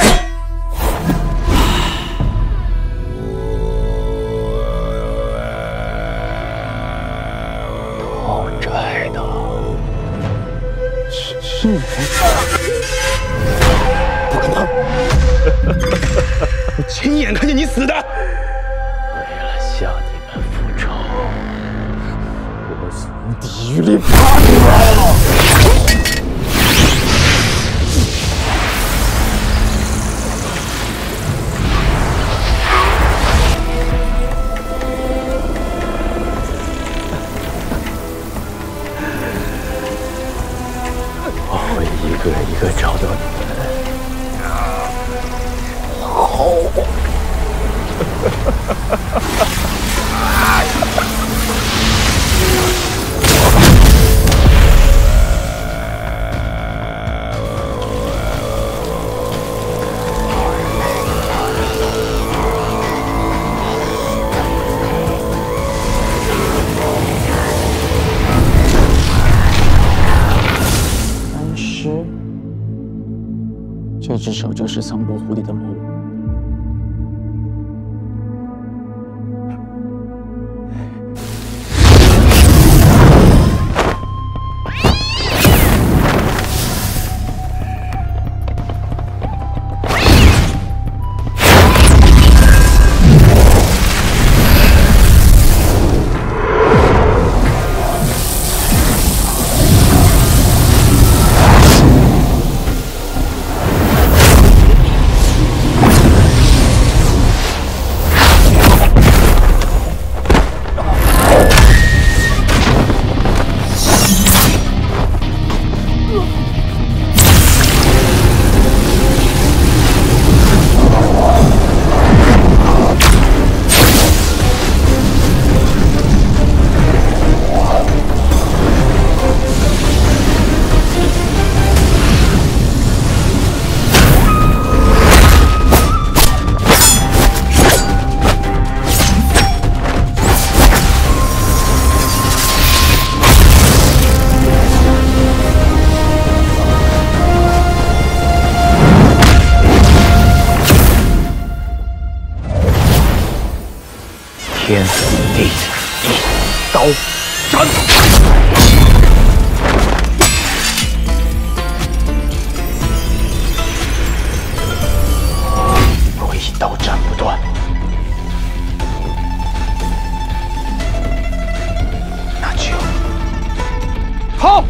讨债的。是你？不可能！我亲眼看见你死的。为了向你们复仇，我从地狱里爬出来了。我会一个一个找到你们，然后。这只手就是桑博湖里的魔物。天地一刀斩。若一刀斩不断，那就好。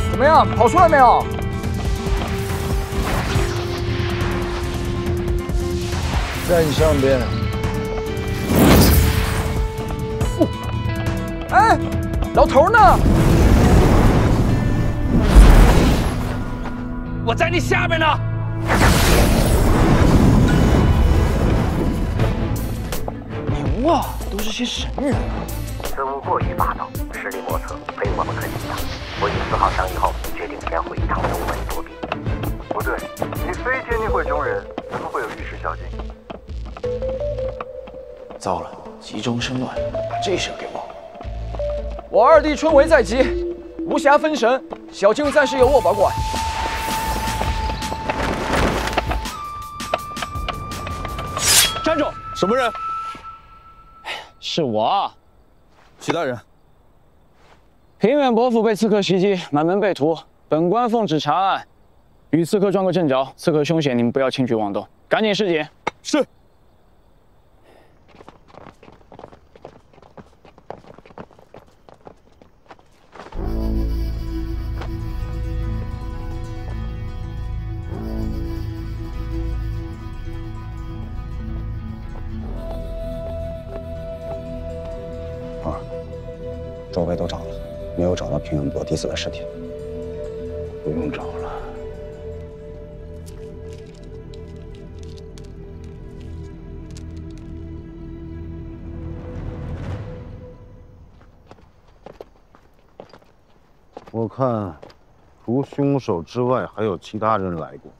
怎么样，跑出来没有？在你上边。哎，老头呢？我在你下面呢。哇，都是些神人啊！此物过于霸道，实力莫测，非我们可抵挡。我与4号商议后，决定先回一趟东门躲避。不对，你非天地会中人，怎么会有玉石小径？糟了，急中生乱，把这事给忘了。我二弟春闱在即，无暇分神，小径暂时由我保管。站住！什么人？是我。许大人，平远伯府被刺客袭击，满门被屠。本官奉旨查案，与刺客撞个正着。刺客凶险，你们不要轻举妄动，赶紧示警。是。周围都找了，没有找到平远伯弟子的尸体。不用找了。我看，除凶手之外，还有其他人来过。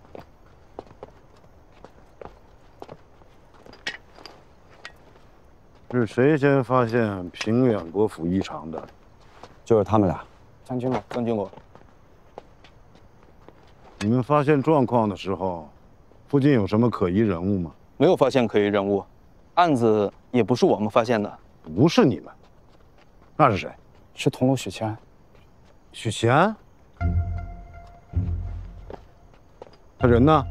是谁先发现平远伯府异常的？就是他们俩。将军我，将军我。你们发现状况的时候，附近有什么可疑人物吗？没有发现可疑人物，案子也不是我们发现的。不是你们，那是谁？是桐庐许谦。许谦？他人呢？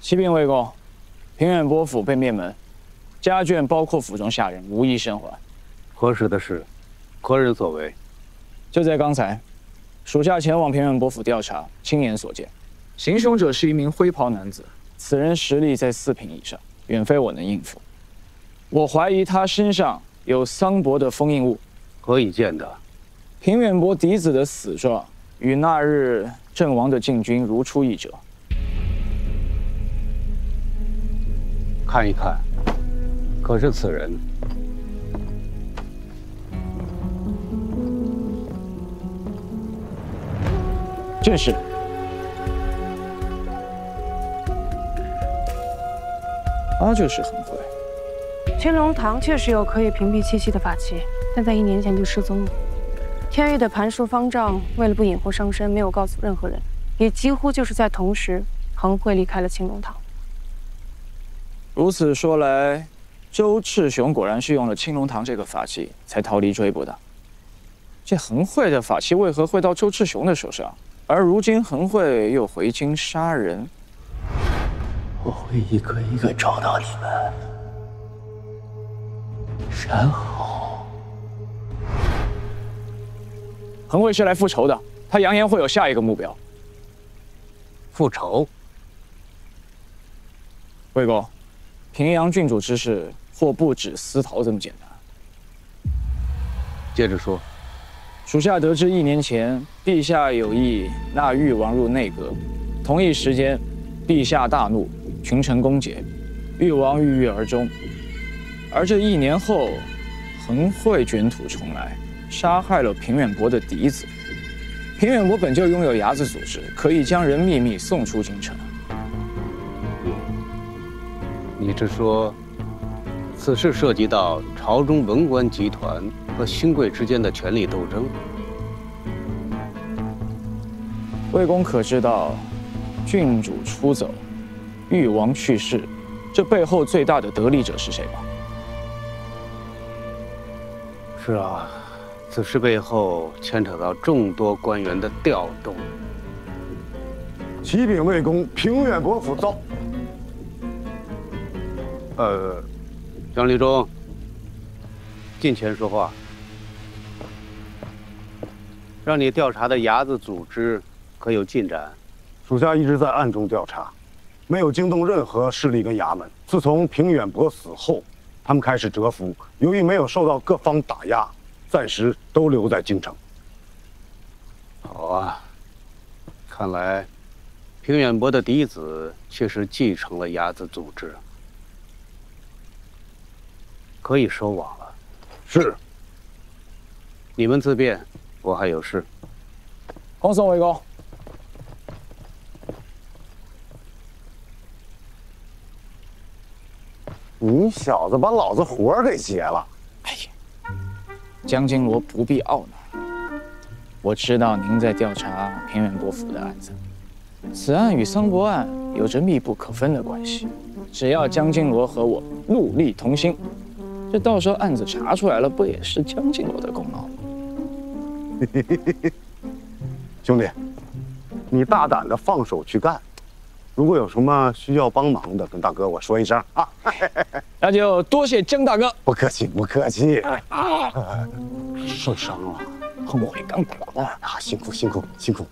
启禀魏公，平远伯府被灭门，家眷包括府中下人无一生还。何时的事？何人所为？就在刚才，属下前往平远伯府调查，亲眼所见，行凶者是一名灰袍男子，此人实力在4品以上，远非我能应付。我怀疑他身上有桑伯的封印物。何以见得？平远伯嫡子的死状与那日阵亡的禁军如出一辙。看一看，可是此人？正是。他就是恒辉。青龙堂确实有可以屏蔽气息的法器，但在1年前就失踪了。天域的盘术方丈为了不引祸上身，没有告诉任何人，也几乎就是在同时，恒辉离开了青龙堂。如此说来，周赤雄果然是用了青龙堂这个法器才逃离追捕的。这恒辉的法器为何会到周赤雄的手上？而如今恒辉又回京杀人，我会一个一个找到你们，然后。恒辉是来复仇的，他扬言会有下一个目标。复仇？魏公，平阳郡主之事或不止私逃这么简单。接着说。属下得知1年前，陛下有意纳誉王入内阁，同一时间，陛下大怒，群臣攻讦，誉王郁郁而终。而这1年后，恒辉卷土重来，杀害了平远伯的嫡子。平远伯本就拥有牙子组织，可以将人秘密送出京城。你是说，此事涉及到朝中文官集团和勋贵之间的权力斗争？魏公可知道，郡主出走，誉王去世，这背后最大的得利者是谁吗？是啊，此事背后牵扯到众多官员的调动。启禀魏公，平远伯府遭。张立忠，近前说话。让你调查的牙子组织可有进展？属下一直在暗中调查，没有惊动任何势力跟衙门。自从平远伯死后，他们开始蛰伏，由于没有受到各方打压，暂时都留在京城。好啊，看来平远伯的嫡子确实继承了牙子祖制，可以收网了。是。你们自便，我还有事。放松，魏公。你小子把老子活儿给劫了！哎呀，江金罗不必懊恼，我知道您在调查平远伯府的案子，此案与桑博案有着密不可分的关系。只要江金罗和我戮力同心，这到时候案子查出来了，不也是江金罗的功劳吗？兄弟，你大胆的放手去干。如果有什么需要帮忙的，跟大哥我说一声啊。那就多谢江大哥。不客气，不客气。受伤了，我会干活的啊！辛苦辛苦辛苦。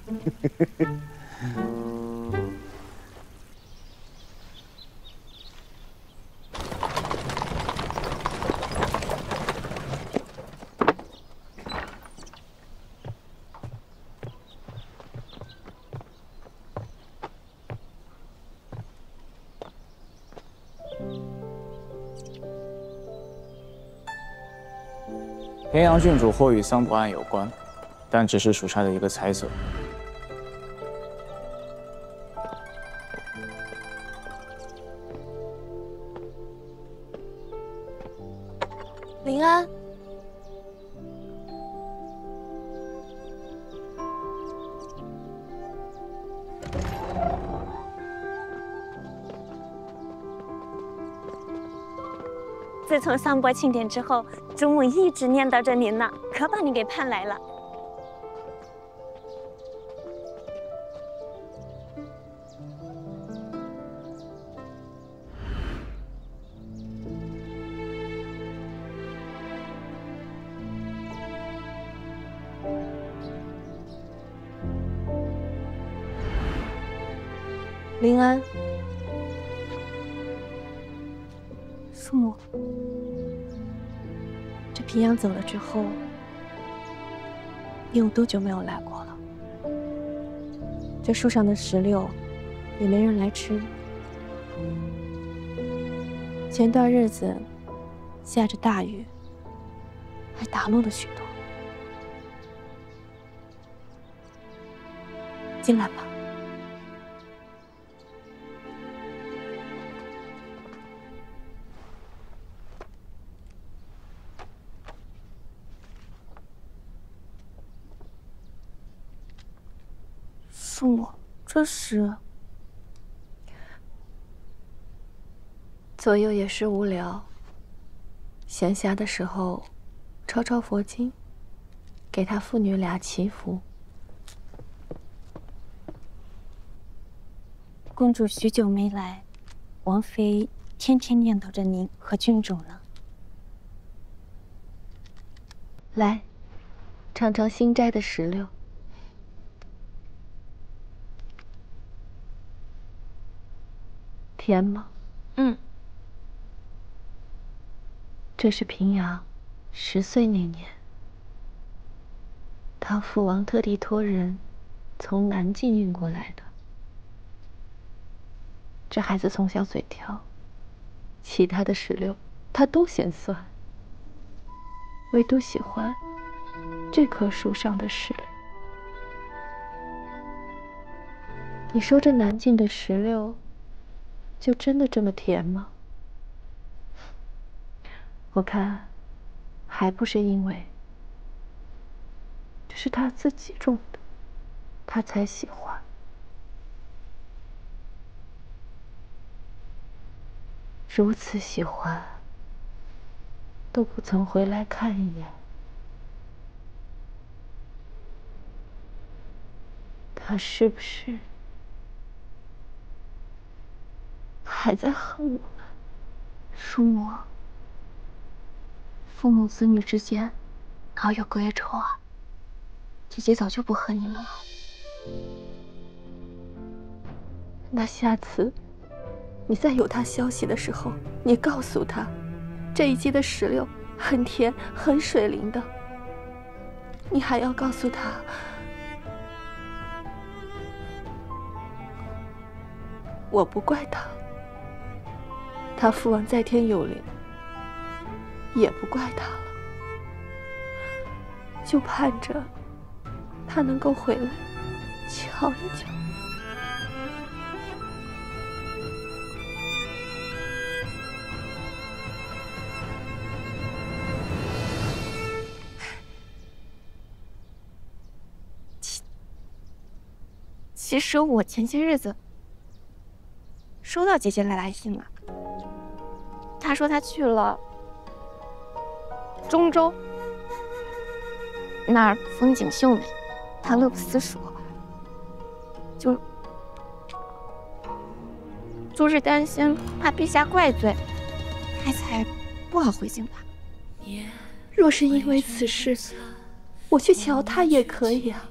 平阳郡主或与桑博案有关，但只是属下的一个猜测。林安，自从桑博庆典之后，主母一直念叨着您呢，可把您给盼来了。林安，父母，这平阳走了之后，你有多久没有来过了？这树上的石榴也没人来吃。前段日子下着大雨，还打落了许多。进来吧。父母，这是……左右也是无聊，闲暇的时候抄抄佛经，给他父女俩祈福。公主许久没来，王妃天天念叨着您和郡主呢。来，尝尝新摘的石榴。甜吗？嗯。这是平阳10岁那年，唐父王特地托人从南境运过来的。这孩子从小嘴挑，其他的石榴他都嫌酸，唯独喜欢这棵树上的石榴。你说这南境的石榴就真的这么甜吗？我看还不是因为这是他自己种的，他才喜欢。如此喜欢，都不曾回来看一眼，他是不是还在恨我们？叔母，父母子女之间哪有隔夜仇啊？姐姐早就不恨你们了。那下次你再有他消息的时候，你告诉他，这一季的石榴很甜很水灵的。你还要告诉他，我不怪他，他父王在天有灵，也不怪他了，就盼着他能够回来瞧一瞧。其实我前些日子收到姐姐的来信了，她说她去了中州，那儿风景秀美，她乐不思蜀，就是担心怕陛下怪罪，她才不好回京吧。若是因为此事，我去瞧她也可以啊。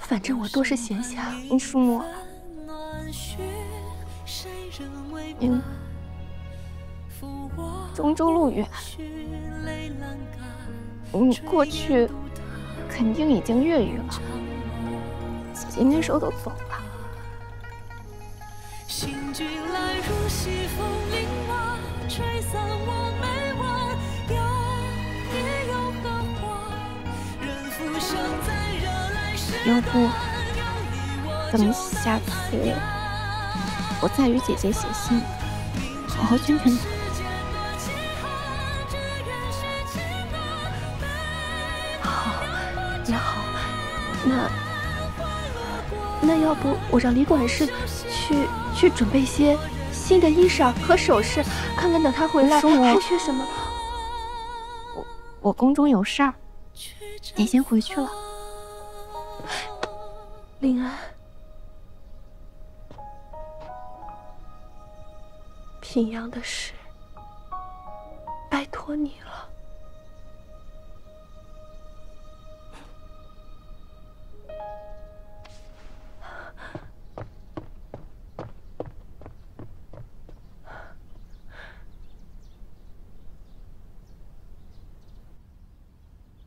反正我多是闲暇。叔母，中州路远，过去肯定已经月余了，姐那时候都走了。行军来如西风凌乱，吹散我眉弯，有也有何欢？人浮生在热来时。要不，咱们下次我再与姐姐写信，好好劝劝她。好，也好。那要不我让李管事去准备些新的衣裳和首饰，看看等他回来还缺什么。我宫中有事儿，得先回去了。灵安，平阳的事，拜托你了。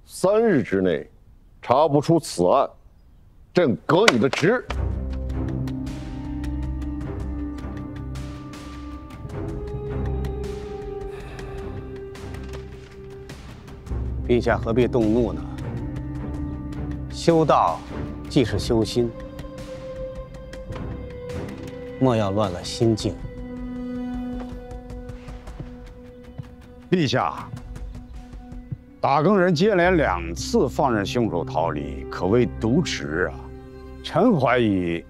3日之内查不出此案，朕革你的职。陛下何必动怒呢？修道既是修心，莫要乱了心境。陛下，打更人接连2次放任凶手逃离，可谓渎职啊！臣怀疑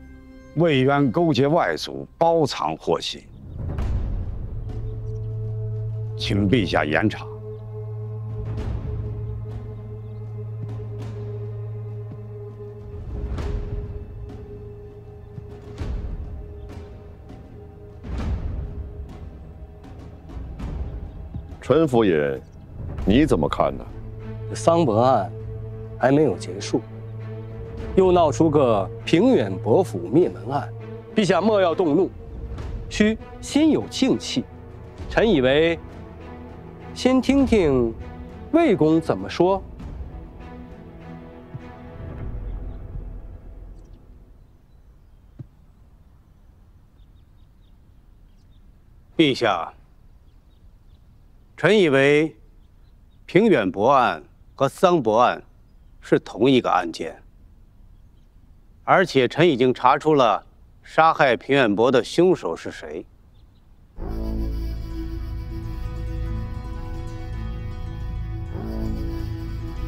魏渊勾结外族，包藏祸心，请陛下严查。陈夫人，你怎么看呢？桑伯案还没有结束，又闹出个平远伯府灭门案，陛下莫要动怒，需心有静气。臣以为，先听听魏公怎么说。陛下，臣以为平远伯案和桑伯案是同一个案件，而且臣已经查出了杀害平远伯的凶手是谁。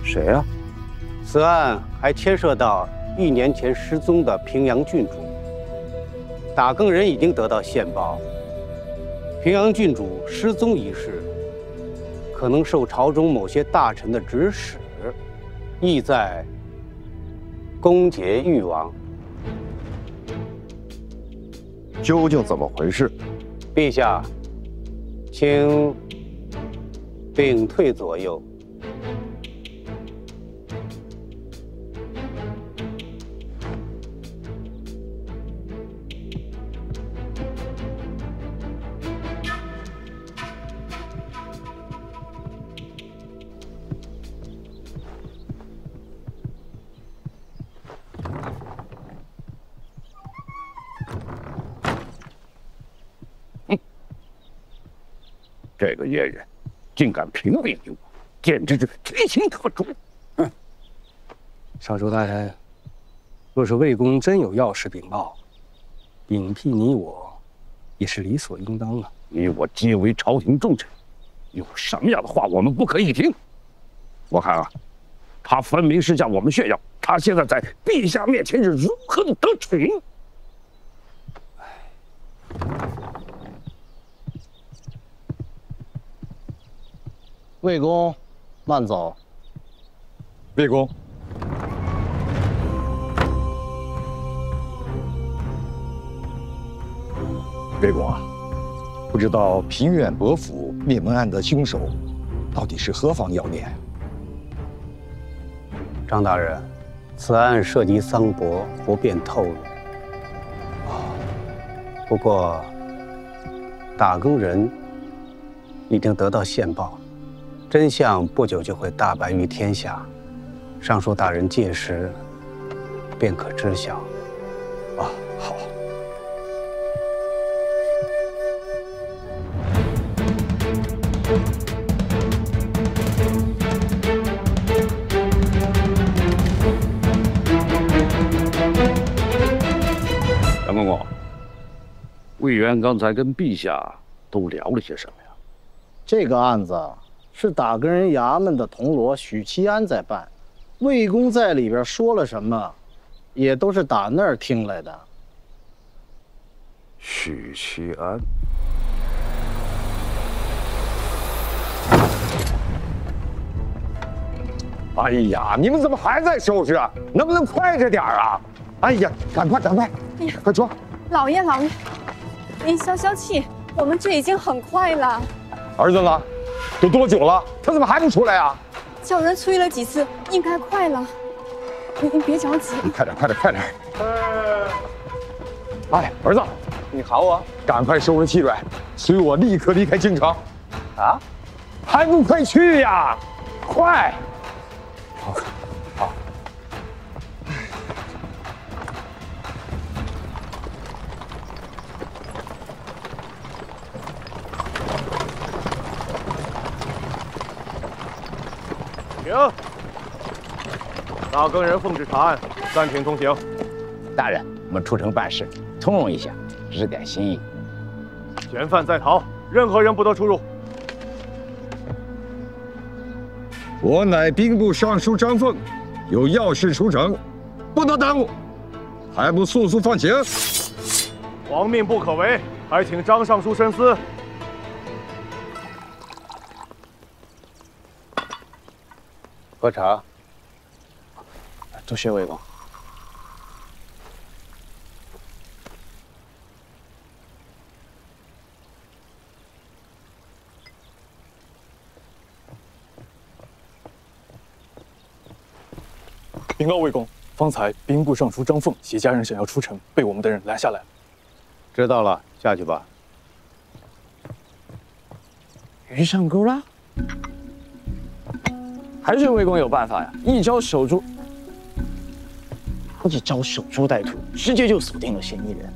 谁呀？此案还牵涉到1年前失踪的平阳郡主。打更人已经得到线报，平阳郡主失踪一事，可能受朝中某些大臣的指使，意在攻讦誉王。究竟怎么回事？陛下，请屏退左右。这个野人竟敢平定于我，简直是居心可诛。尚书大人，若是魏公真有要事禀报，禀辟你我，也是理所应当啊。你我皆为朝廷重臣，有什么样的话我们不可以听？我看啊，他分明是向我们炫耀，他现在在陛下面前是如何的得宠。魏公，慢走。魏公，魏公啊，不知道平远伯府灭门案的凶手到底是何方妖孽？张大人，此案涉及桑伯，不便透露。不过，打更人已经得到线报，真相不久就会大白于天下，尚书大人届时便可知晓。啊，好。杨公公，魏源刚才跟陛下都聊了些什么呀？这个案子是打更人衙门的铜锣许七安在办，魏公在里边说了什么，也都是打那儿听来的。许七安，哎呀，你们怎么还在收拾啊？能不能快着点啊？哎呀，赶快，哎呀，快装！老爷，您消消气，我们这已经很快了。儿子呢？都多久了？他怎么还不出来啊？叫人催了几次，应该快了。您别着急，快点！哎，儿子，你喊我？赶快收拾气软，随我立刻离开京城。啊？还不快去呀！快！好。停！打更人奉旨查案，暂停通行。大人，我们出城办事，通融一下，只是点心意。嫌犯在逃，任何人不得出入。我乃兵部尚书张凤，有要事出城，不得耽误，还不速速放行！皇命不可违，还请张尚书深思。喝茶。多谢魏公。禀告魏公，方才兵部尚书张凤携家人想要出城，被我们的人拦下来了。知道了，下去吧。鱼上钩啦！还是魏公有办法呀！一招守株待兔，直接就锁定了嫌疑人。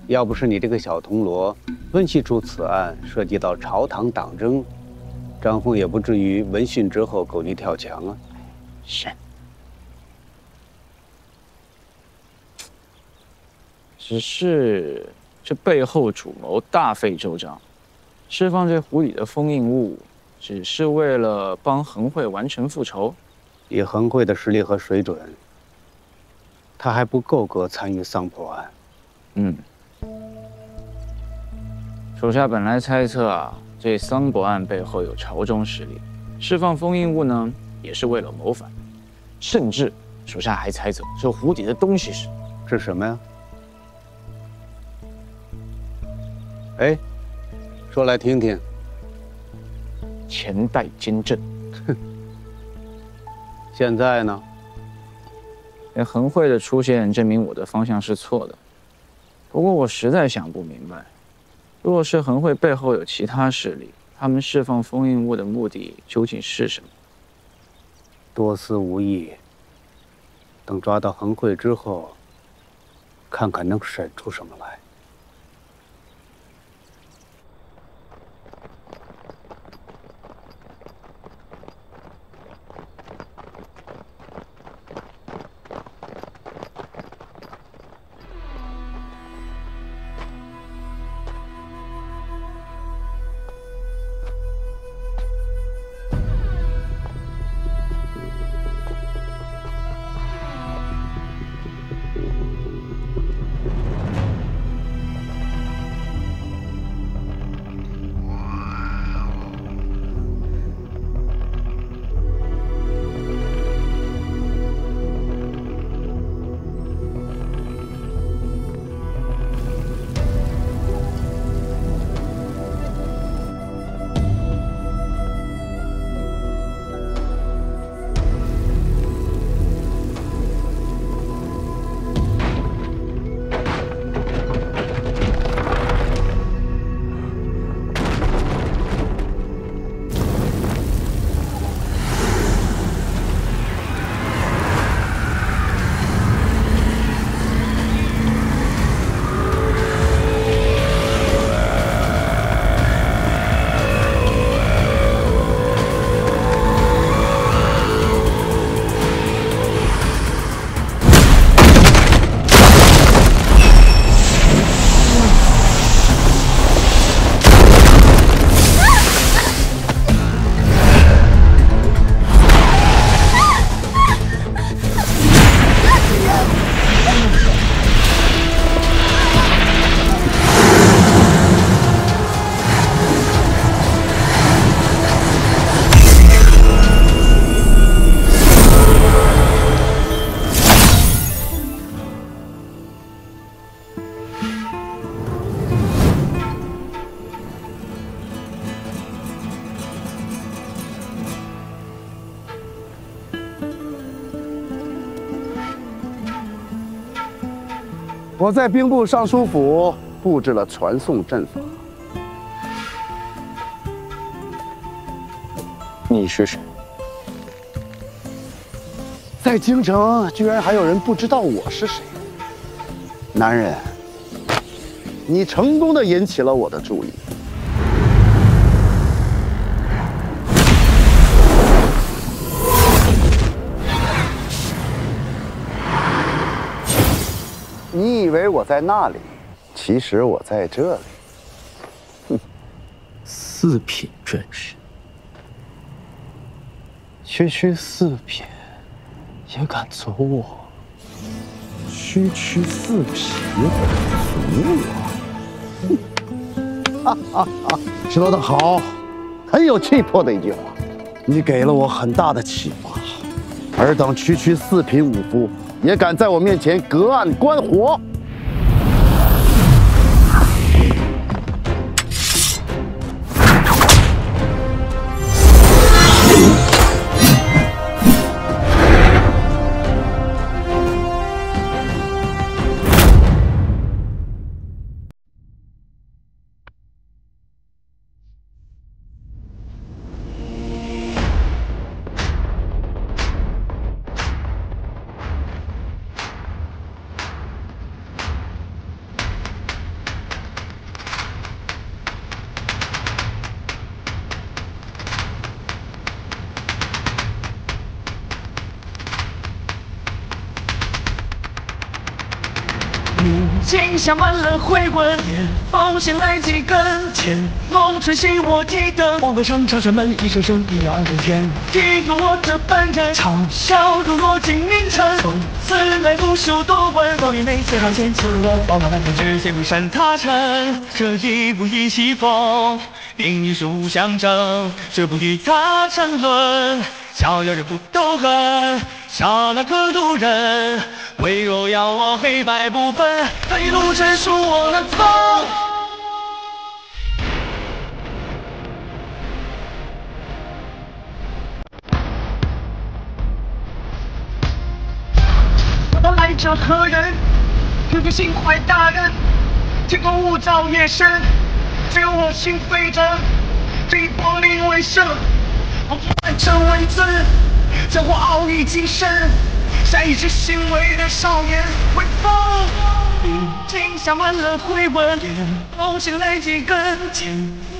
要不是你这个小铜锣分析出此案涉及到朝堂党争，张凤也不至于闻讯之后狗急跳墙啊。是。只是这背后主谋大费周章，释放这湖里的封印物，只是为了帮恒惠完成复仇。以恒惠的实力和水准，他还不够格参与桑婆案。属下本来猜测啊，这桑伯案背后有朝中势力，释放封印物呢，也是为了谋反。甚至属下还猜测，这湖底的东西是什么呀？哎，说来听听。前代监正。现在呢？恒惠的出现证明我的方向是错的。不过我实在想不明白，如果是恒惠背后有其他势力，他们释放封印物的目的究竟是什么？多思无益。等抓到恒惠之后，看看能审出什么来。我在兵部尚书府布置了传送阵法。你是谁？在京城居然还有人不知道我是谁。男人，你成功的引起了我的注意。你以为我在那里，其实我在这里。哼，四品阵势，区四品也敢阻我？区四品也敢阻我？哈哈哈，说得好，很有气魄的一句话。你给了我很大的启发。尔等区四品武夫，也敢在我面前隔岸观火？今夏满了回魂，风险来几根前，梦吹熄我提灯，望回长长山门，一声声一二更天。听着我这般人长啸如落尽凌晨，从此来不休多问，高于每次上前次我，宝马满天直线归山踏尘，这一步一西风，定与殊相争，这不与他沉沦，逍遥人不斗恨，刹那可渡人。唯若要我黑白不分，那一路真属我难逢。我来者何人？这个心怀大人，天空雾罩夜深，只有我心飞着，这一波临为生，我不敢成为尊，将我傲意精深。像一只心wei的少年，微风，今夏满了回纹，梦醒来几根剑，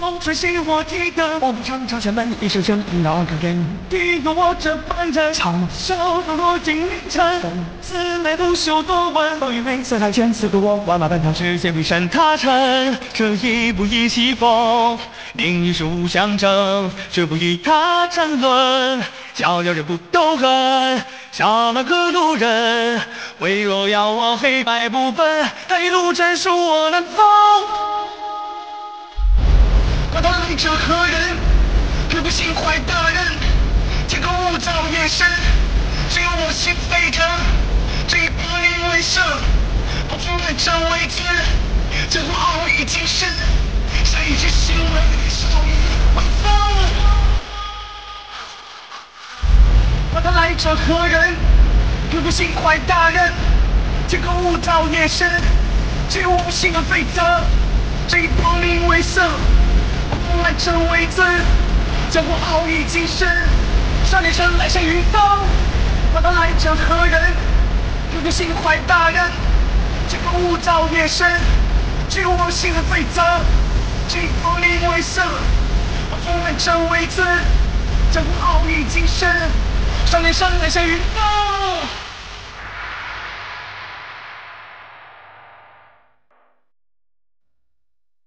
梦吹熄我提灯，望长长山门，一声声闹更天。听着我这般人长啸如落尽凌晨，此来不休多问，风雨每次台前，此刻我万马奔腾，直线归山踏尘，这一步一西风，定与殊相争，这不与他沉沦，逍遥人不斗恨，刹那可渡人。唯若要我黑白不分，那一路真属我难逢。我的来者何人？可不心怀大人，天空雾罩夜深，只有我心飞着，这一波临为生，我不敢成为尊，将我傲意精深，像一只心wei的少年，微风。我的来者何人？可不心怀大人，天空雾罩夜深，只有我心而飞则，这一波临为生，我不敢成为尊，将我傲意精深，少年成来生云峰。我的来者何人？可不心怀大人，天空雾罩夜深，只有我心而飞则，这一波临为生，我不敢成为尊，将我傲意精深。少年生来生云峰。